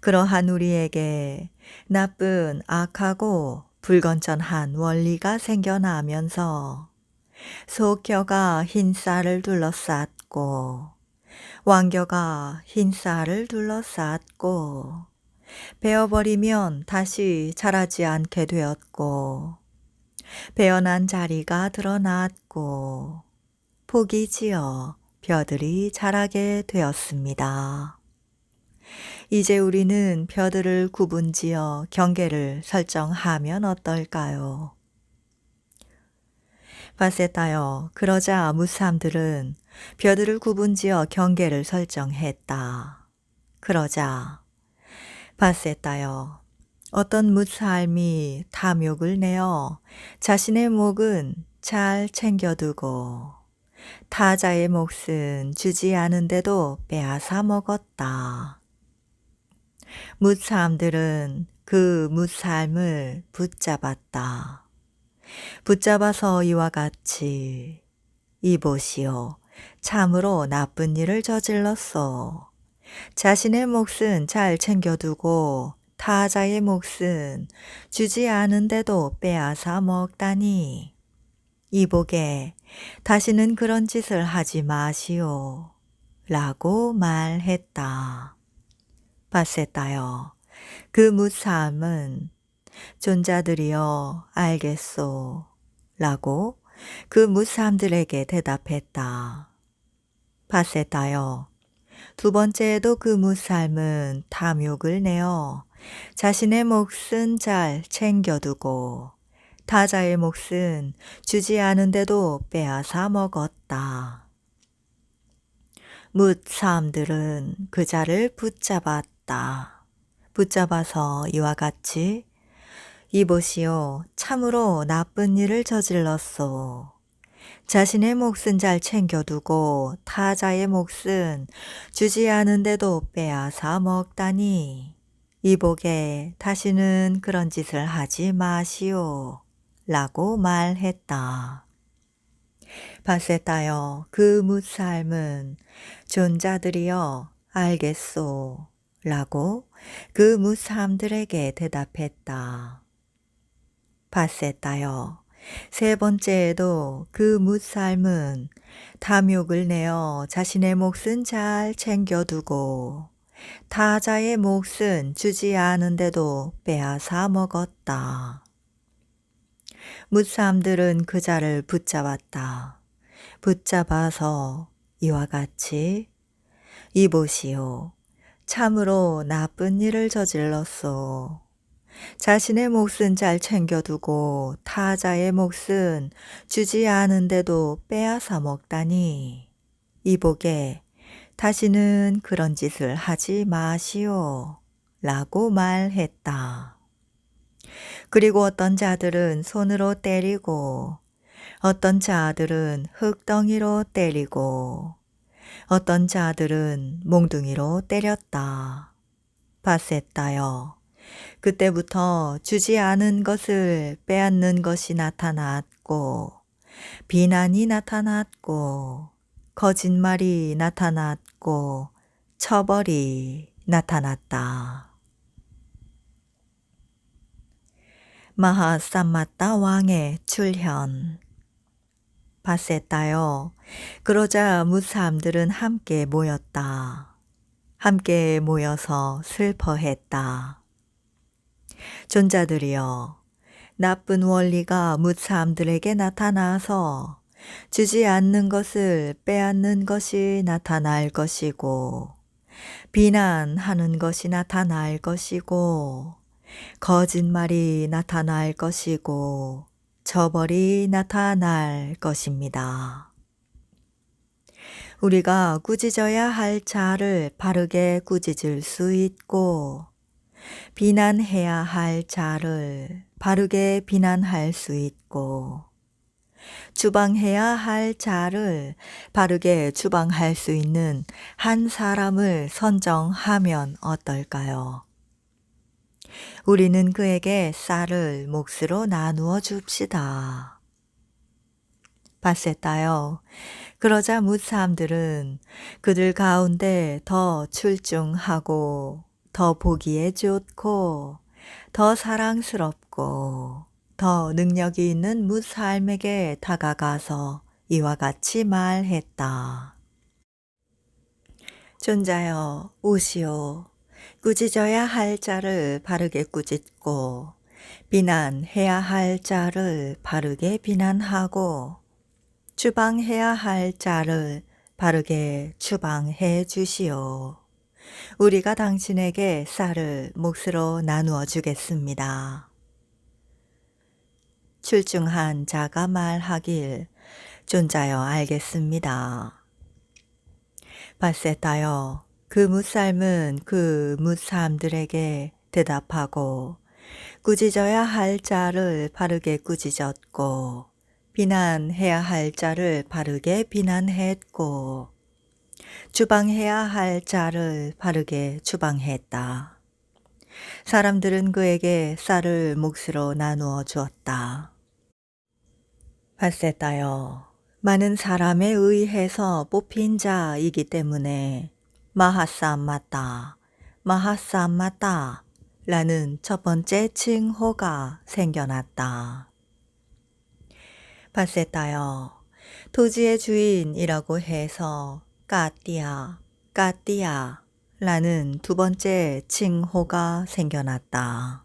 그러한 우리에게 나쁜 악하고 불건전한 원리가 생겨나면서 속겨가 흰 쌀을 둘러쌌고 왕겨가 흰 쌀을 둘러쌌고 베어버리면 다시 자라지 않게 되었고 베어난 자리가 드러났고 폭이 지어 벼들이 자라게 되었습니다. 이제 우리는 벼들을 구분지어 경계를 설정하면 어떨까요? 바세타여, 그러자 무삼들은 벼들을 구분지어 경계를 설정했다. 그러자 바세타여, 어떤 무살미 탐욕을 내어 자신의 목은 잘 챙겨두고 타자의 몫은 주지 않은데도 빼앗아 먹었다. 무사람들은 그 무살을 붙잡았다. 붙잡아서 이와 같이 이보시오. 참으로 나쁜 일을 저질렀소. 자신의 몫은 잘 챙겨두고 타자의 몫은 주지 않은데도 빼앗아 먹다니. 이보게 다시는 그런 짓을 하지 마시오. 라고 말했다. 바세다여, 그 무사함은 존자들이여 알겠소. 라고 그 무사함들에게 대답했다. 바세다여, 두 번째에도 그 무사함은 탐욕을 내어 자신의 몫은 잘 챙겨두고 타자의 몫은 주지 않은데도 빼앗아 먹었다. 뭇 사람들은 그 자를 붙잡았다. 붙잡아서 이와 같이 이보시오, 참으로 나쁜 일을 저질렀소. 자신의 몫은 잘 챙겨두고 타자의 몫은 주지 않은데도 빼앗아 먹다니. 이보게 다시는 그런 짓을 하지 마시오. 라고 말했다. 바세다여, 그 무사함은 존자들이여 알겠소. 라고 그 무사함들에게 대답했다. 바세다여, 세 번째에도 그 무사함은 탐욕을 내어 자신의 몫은 잘 챙겨두고 타자의 몫은 주지 않은데도 빼앗아 먹었다. 무사함들은 그 자를 붙잡았다. 붙잡아서 이와 같이 이보시오, 참으로 나쁜 일을 저질렀소. 자신의 몫은 잘 챙겨두고 타자의 몫은 주지 않은데도 빼앗아 먹다니. 이보게 다시는 그런 짓을 하지 마시오. 라고 말했다. 그리고 어떤 자들은 손으로 때리고 어떤 자들은 흙덩이로 때리고 어떤 자들은 몽둥이로 때렸다. 바세다여, 그때부터 주지 않은 것을 빼앗는 것이 나타났고 비난이 나타났고 거짓말이 나타났고 처벌이 나타났다. 마하삼마타 왕의 출현. 바세다여, 그러자 무사함들은 함께 모였다. 함께 모여서 슬퍼했다. 존자들이여, 나쁜 원리가 무사함들에게 나타나서 주지 않는 것을 빼앗는 것이 나타날 것이고 비난하는 것이 나타날 것이고 거짓말이 나타날 것이고 처벌이 나타날 것입니다. 우리가 꾸짖어야 할 자를 바르게 꾸짖을 수 있고 비난해야 할 자를 바르게 비난할 수 있고 주방해야 할 자를 바르게 주방할 수 있는 한 사람을 선정하면 어떨까요? 우리는 그에게 쌀을 몫으로 나누어 줍시다. 바세다여, 그러자 무사함들은 그들 가운데 더 출중하고 더 보기에 좋고 더 사랑스럽고 더 능력이 있는 무사함에게 다가가서 이와 같이 말했다. 존자여, 오시오. 꾸짖어야 할 자를 바르게 꾸짖고 비난해야 할 자를 바르게 비난하고 추방해야 할 자를 바르게 추방해 주시오. 우리가 당신에게 쌀을 몫으로 나누어 주겠습니다. 출중한 자가 말하길, 존자여 알겠습니다. 바세다여, 그 무삶은 그 무사함들에게 대답하고 꾸짖어야 할 자를 바르게 꾸짖었고 비난해야 할 자를 바르게 비난했고 주방해야 할 자를 바르게 주방했다. 사람들은 그에게 쌀을 몫으로 나누어 주었다. 바세다여, 많은 사람에 의해서 뽑힌 자이기 때문에 마하삼마따, 마하삼마따 라는 첫 번째 칭호가 생겨났다. 바세타여, 토지의 주인이라고 해서 까띠아, 까띠아 라는 두 번째 칭호가 생겨났다.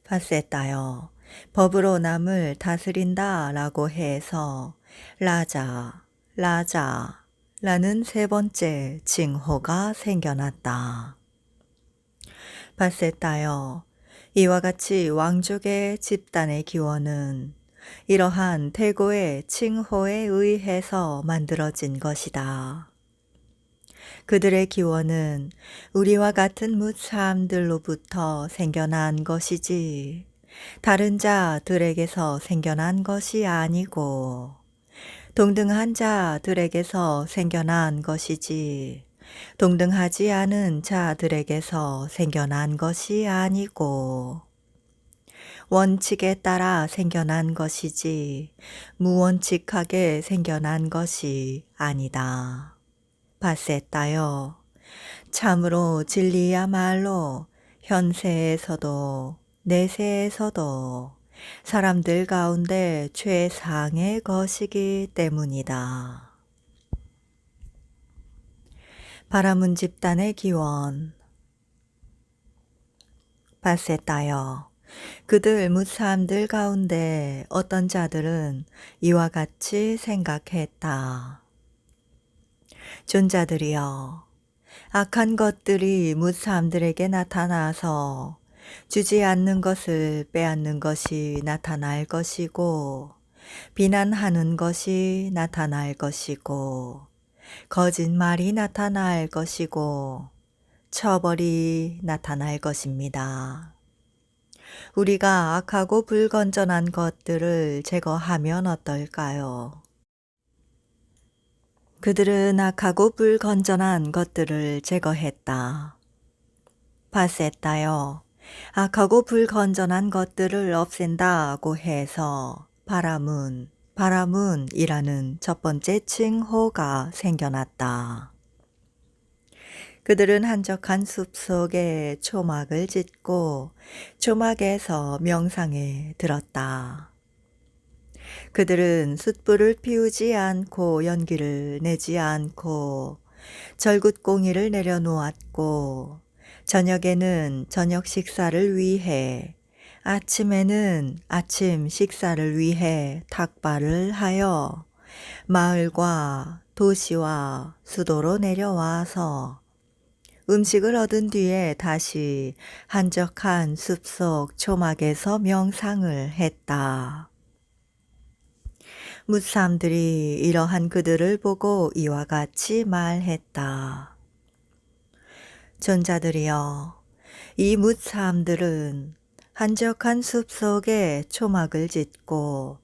바세타여, 법으로 남을 다스린다 라고 해서 라자, 라자 라는 세 번째 칭호가 생겨났다. 바세타여, 이와 같이 왕족의 집단의 기원은 이러한 태고의 칭호에 의해서 만들어진 것이다. 그들의 기원은 우리와 같은 무참들로부터 생겨난 것이지 다른 자들에게서 생겨난 것이 아니고 동등한 자들에게서 생겨난 것이지 동등하지 않은 자들에게서 생겨난 것이 아니고 원칙에 따라 생겨난 것이지 무원칙하게 생겨난 것이 아니다. 바세타여, 참으로 진리야말로 현세에서도 내세에서도 사람들 가운데 최상의 것이기 때문이다. 바라문 집단의 기원. 바세타여, 그들 무사함들 가운데 어떤 자들은 이와 같이 생각했다. 존자들이여, 악한 것들이 무사함들에게 나타나서 주지 않는 것을 빼앗는 것이 나타날 것이고 비난하는 것이 나타날 것이고 거짓말이 나타날 것이고 처벌이 나타날 것입니다. 우리가 악하고 불건전한 것들을 제거하면 어떨까요? 그들은 악하고 불건전한 것들을 제거했다. 바세타여, 악하고 불건전한 것들을 없앤다고 해서 바라문이라는 첫 번째 칭호가 생겨났다. 그들은 한적한 숲속에 초막을 짓고 초막에서 명상에 들었다. 그들은 숯불을 피우지 않고 연기를 내지 않고 절굿공이를 내려놓았고 저녁에는 저녁 식사를 위해 아침에는 아침 식사를 위해 탁발을 하여 마을과 도시와 수도로 내려와서 음식을 얻은 뒤에 다시 한적한 숲속 초막에서 명상을 했다. 무사함들이 이러한 그들을 보고 이와 같이 말했다. 존자들이여, 이 무사함들은 한적한 숲속에 초막을 짓고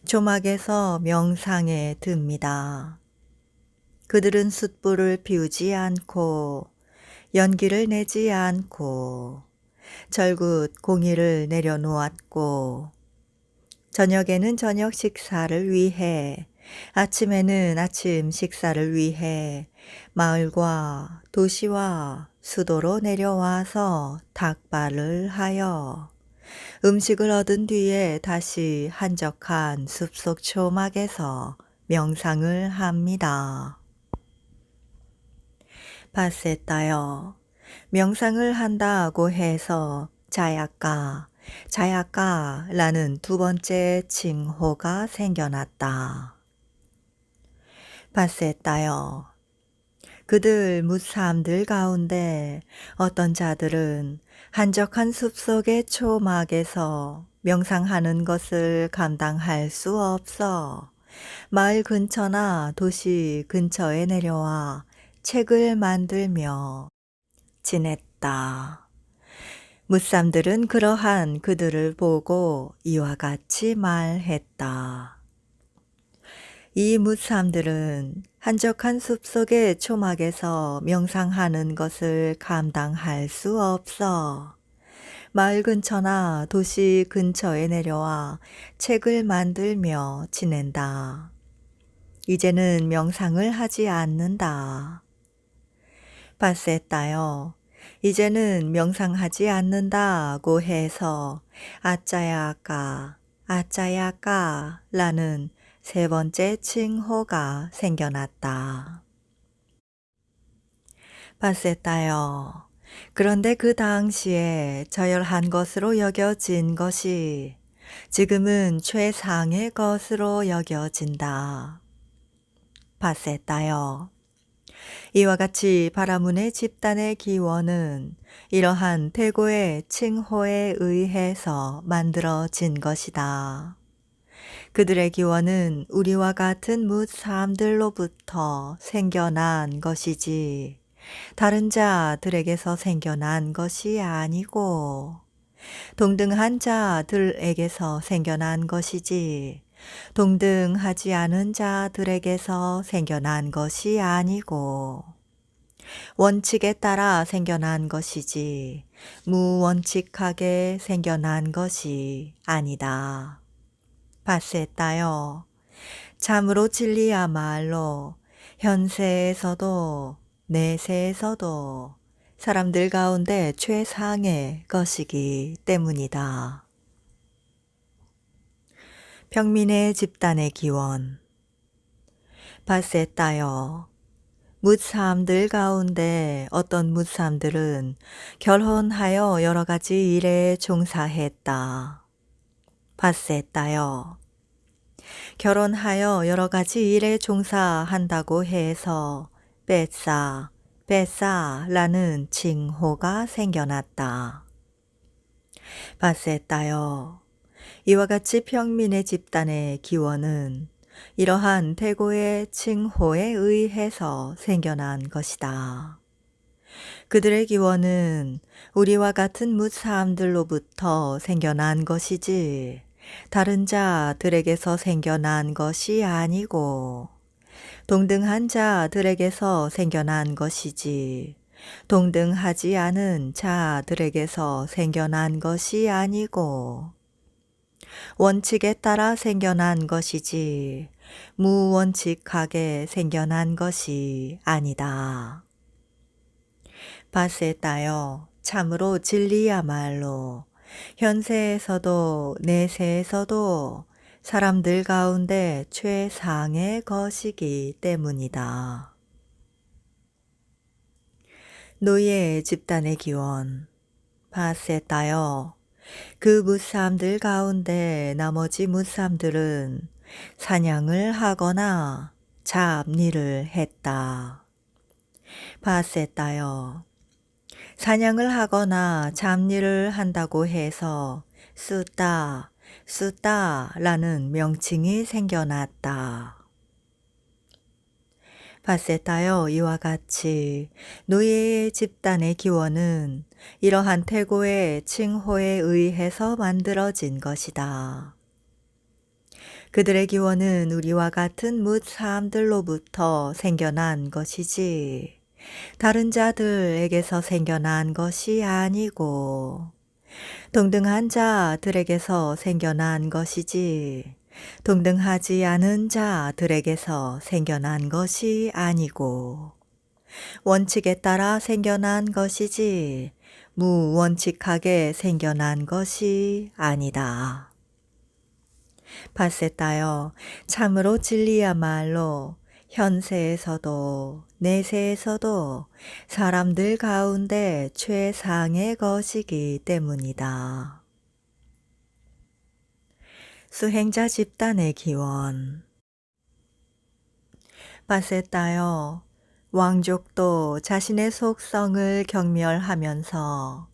초막에서 명상에 듭니다. 그들은 숯불을 피우지 않고 연기를 내지 않고 절굿 공이를 내려놓았고 저녁에는 저녁 식사를 위해 아침에는 아침 식사를 위해 마을과 도시와 수도로 내려와서 탁발을 하여 음식을 얻은 뒤에 다시 한적한 숲속 초막에서 명상을 합니다. 바세타여, 명상을 한다고 해서 자야까라는 두 번째 칭호가 생겨났다. 바세타여, 그들 무사함들 가운데 어떤 자들은 한적한 숲속의 초막에서 명상하는 것을 감당할 수 없어 마을 근처나 도시 근처에 내려와 책을 만들며 지냈다. 무쌈들은 그러한 그들을 보고 이와 같이 말했다. 이 무쌈들은 한적한 숲속의 초막에서 명상하는 것을 감당할 수 없어 마을 근처나 도시 근처에 내려와 책을 만들며 지낸다. 이제는 명상을 하지 않는다. 바세타요. 이제는 명상하지 않는다고 해서 아짜야까, 아짜야까 라는 세 번째 칭호가 생겨났다. 바세타요. 그런데 그 당시에 저열한 것으로 여겨진 것이 지금은 최상의 것으로 여겨진다. 바세타요. 이와 같이 바라문의 집단의 기원은 이러한 태고의 칭호에 의해서 만들어진 것이다. 그들의 기원은 우리와 같은 무사람들로부터 생겨난 것이지 다른 자들에게서 생겨난 것이 아니고 동등한 자들에게서 생겨난 것이지 동등하지 않은 자들에게서 생겨난 것이 아니고 원칙에 따라 생겨난 것이지 무원칙하게 생겨난 것이 아니다. 바세타요. 참으로 진리야말로 현세에서도 내세에서도 사람들 가운데 최상의 것이기 때문이다. 평민의 집단의 기원. 바세타요. 뭇사람들 가운데 어떤 뭇사람들은 결혼하여 여러 가지 일에 종사했다. 바세타요. 결혼하여 여러 가지 일에 종사한다고 해서 뱃사라는 칭호가 생겨났다. 바세타요. 이와 같이 평민의 집단의 기원은 이러한 태고의 칭호에 의해서 생겨난 것이다. 그들의 기원은 우리와 같은 무사람들로부터 생겨난 것이지 다른 자들에게서 생겨난 것이 아니고 동등한 자들에게서 생겨난 것이지 동등하지 않은 자들에게서 생겨난 것이 아니고 원칙에 따라 생겨난 것이지 무원칙하게 생겨난 것이 아니다. 바세타요. 참으로 진리야말로 현세에서도 내세에서도 사람들 가운데 최상의 것이기 때문이다. 노예 집단의 기원. 바세타요. 그 무사람들 가운데 나머지 무사람들은 사냥을 하거나 잡일을 했다. 바세타요. 사냥을 하거나 잡일을 한다고 해서 쓰다라는 명칭이 생겨났다. 바세타요. 이와 같이 노예의 집단의 기원은 이러한 태고의 칭호에 의해서 만들어진 것이다. 그들의 기원은 우리와 같은 무사람들로부터 생겨난 것이지 다른 자들에게서 생겨난 것이 아니고 동등한 자들에게서 생겨난 것이지 동등하지 않은 자들에게서 생겨난 것이 아니고 원칙에 따라 생겨난 것이지 무원칙하게 생겨난 것이 아니다. 바세타요. 참으로 진리야말로 현세에서도 내세에서도 사람들 가운데 최상의 것이기 때문이다. 수행자 집단의 기원. 바세타요. 왕족도 자신의 속성을 경멸하면서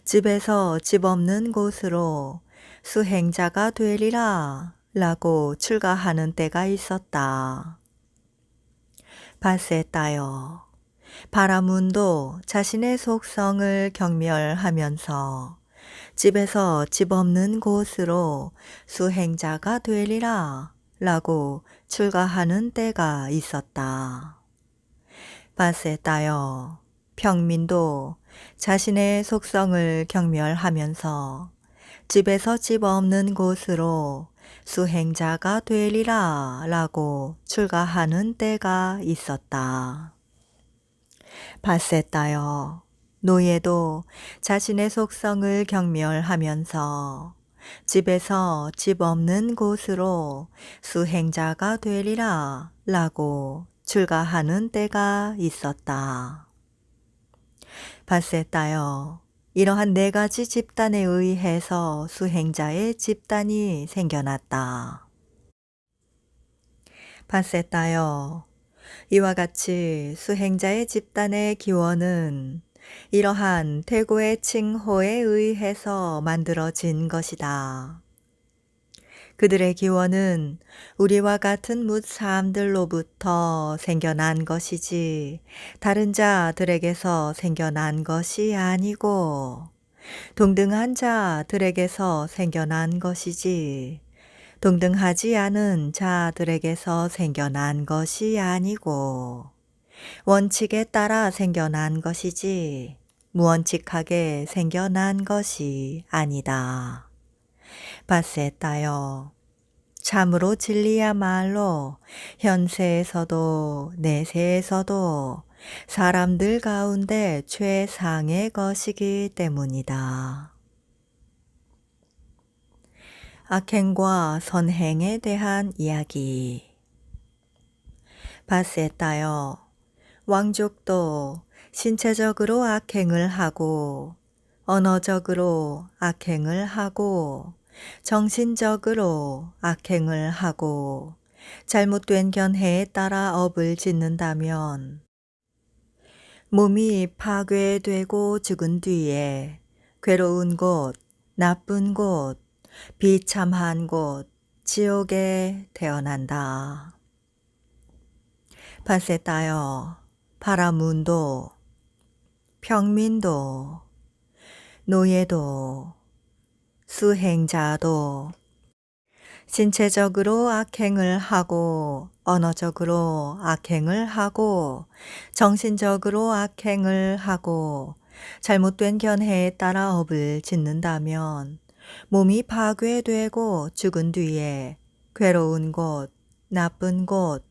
집에서 집 없는 곳으로 수행자가 되리라 라고 출가하는 때가 있었다. 바세타요. 바라문도 자신의 속성을 경멸하면서 집에서 집 없는 곳으로 수행자가 되리라 라고 출가하는 때가 있었다. 바세타요. 평민도 자신의 속성을 경멸하면서 집에서 집 없는 곳으로 수행자가 되리라 라고 출가하는 때가 있었다. 바세다여, 노예도 자신의 속성을 경멸하면서 집에서 집 없는 곳으로 수행자가 되리라 라고 출가하는 때가 있었다. 바세다여, 이러한 네 가지 집단에 의해서 수행자의 집단이 생겨났다. 바세다여, 이와 같이 수행자의 집단의 기원은 이러한 태고의 칭호에 의해서 만들어진 것이다. 그들의 기원은 우리와 같은 뭇사람들로부터 생겨난 것이지 다른 자들에게서 생겨난 것이 아니고 동등한 자들에게서 생겨난 것이지 동등하지 않은 자들에게서 생겨난 것이 아니고 원칙에 따라 생겨난 것이지 무원칙하게 생겨난 것이 아니다. 바세다여, 참으로 진리야말로 현세에서도 내세에서도 사람들 가운데 최상의 것이기 때문이다. 악행과 선행에 대한 이야기. 바세다여, 왕족도 신체적으로 악행을 하고 언어적으로 악행을 하고 정신적으로 악행을 하고 잘못된 견해에 따라 업을 짓는다면 몸이 파괴되고 죽은 뒤에 괴로운 곳, 나쁜 곳, 비참한 곳, 지옥에 태어난다. 바세다여, 바라문도, 평민도, 노예도, 수행자도 신체적으로 악행을 하고 언어적으로 악행을 하고 정신적으로 악행을 하고 잘못된 견해에 따라 업을 짓는다면 몸이 파괴되고 죽은 뒤에 괴로운 곳, 나쁜 곳,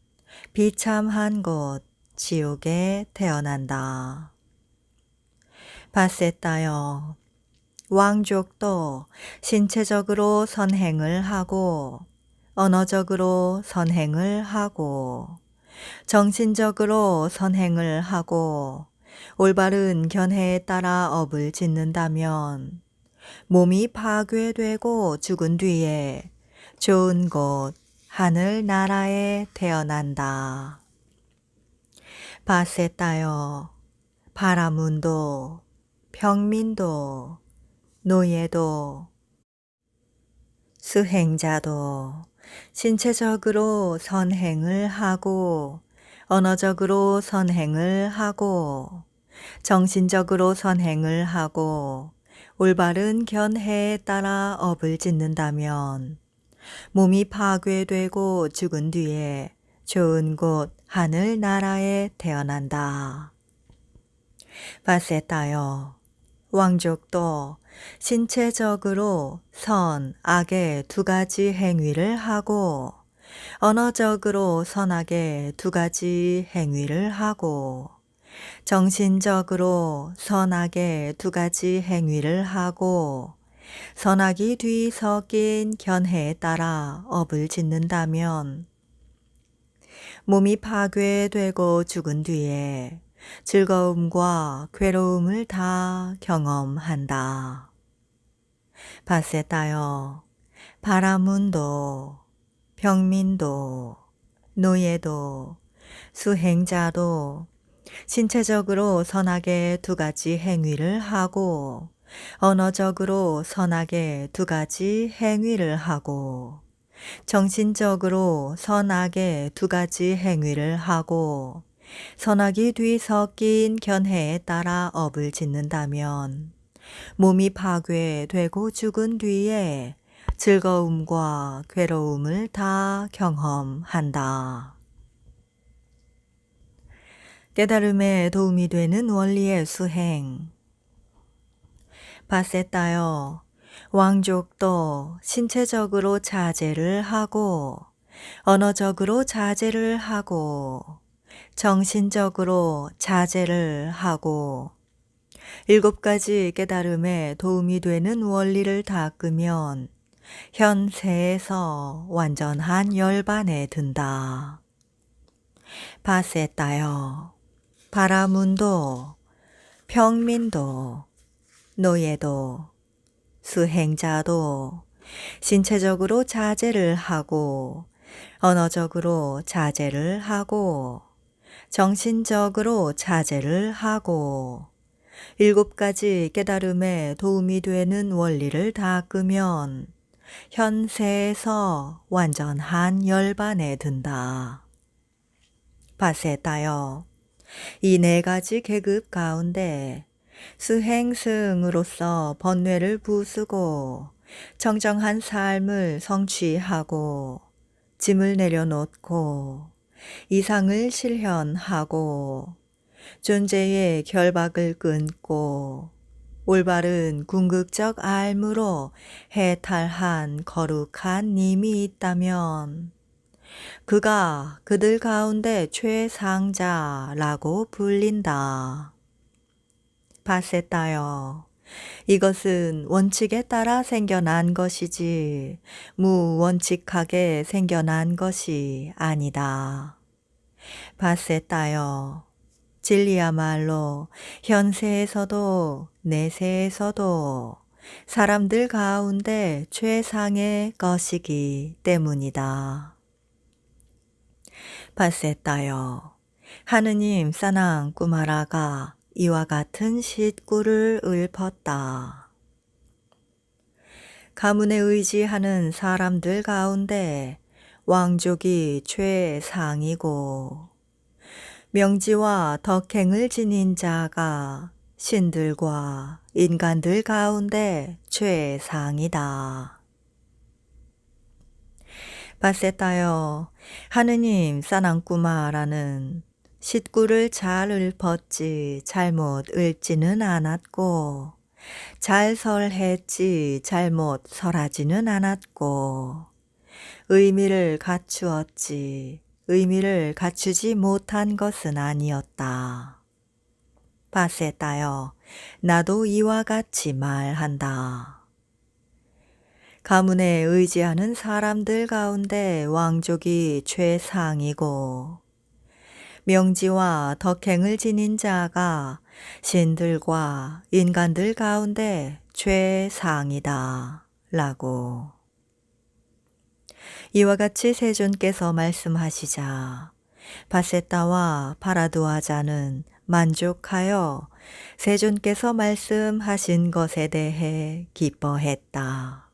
비참한 곳, 지옥에 태어난다. 바세다여, 왕족도 신체적으로 선행을 하고 언어적으로 선행을 하고 정신적으로 선행을 하고 올바른 견해에 따라 업을 짓는다면 몸이 파괴되고 죽은 뒤에 좋은 곳, 하늘 나라에 태어난다. 바세다여, 바라문도, 평민도, 노예도, 수행자도 신체적으로 선행을 하고 언어적으로 선행을 하고 정신적으로 선행을 하고 올바른 견해에 따라 업을 짓는다면 몸이 파괴되고 죽은 뒤에 좋은 곳 하늘 나라에 태어난다. 바세다여, 왕족도 신체적으로 선, 악의 두 가지 행위를 하고 언어적으로 선악의 두 가지 행위를 하고 정신적으로 선악의 두 가지 행위를 하고 선악이 뒤섞인 견해에 따라 업을 짓는다면 몸이 파괴되고 죽은 뒤에 즐거움과 괴로움을 다 경험한다. 바세다여, 바라문도, 평민도, 노예도, 수행자도 신체적으로 선악의 두 가지 행위를 하고 언어적으로 선악의 두 가지 행위를 하고 정신적으로 선악의 두 가지 행위를 하고 선악이 뒤섞인 견해에 따라 업을 짓는다면 몸이 파괴되고 죽은 뒤에 즐거움과 괴로움을 다 경험한다. 깨달음에 도움이 되는 원리의 수행. 바세다여, 왕족도 신체적으로 자제를 하고, 언어적으로 자제를 하고, 정신적으로 자제를 하고, 7가지 깨달음에 도움이 되는 원리를 닦으면 현세에서 완전한 열반에 든다. 바세다여, 바라문도, 평민도, 노예도, 수행자도 신체적으로 자제를 하고, 언어적으로 자제를 하고, 정신적으로 자제를 하고, 7가지 깨달음에 도움이 되는 원리를 닦으면 현세에서 완전한 열반에 든다. 바세다여, 이 4가지 계급 가운데 수행승으로서 번뇌를 부수고 청정한 삶을 성취하고 짐을 내려놓고 이상을 실현하고 존재의 결박을 끊고 올바른 궁극적 알무로 해탈한 거룩한 님이 있다면 그가 그들 가운데 최상자라고 불린다. 바세다여, 이것은 원칙에 따라 생겨난 것이지 무원칙하게 생겨난 것이 아니다. 바세다여, 진리야말로 현세에서도 내세에서도 사람들 가운데 최상의 것이기 때문이다. 바세다여, 하느님 사낭 꾸마라가 이와 같은 싯구를 읊었다. 가문에 의지하는 사람들 가운데 왕족이 최상이고 명지와 덕행을 지닌 자가 신들과 인간들 가운데 최상이다. 바세다여, 하느님 사낭꾸마라는 싯구를 잘 읊었지 잘못 읊지는 않았고 잘 설했지 잘못 설하지는 않았고 의미를 갖추었지 의미를 갖추지 못한 것은 아니었다. 바세다여, 나도 이와 같이 말한다. 가문에 의지하는 사람들 가운데 왕족이 최상이고 명지와 덕행을 지닌 자가 신들과 인간들 가운데 최상이다. 라고. 이와 같이 세존께서 말씀하시자 바세다와 파라두아자는 만족하여 세존께서 말씀하신 것에 대해 기뻐했다.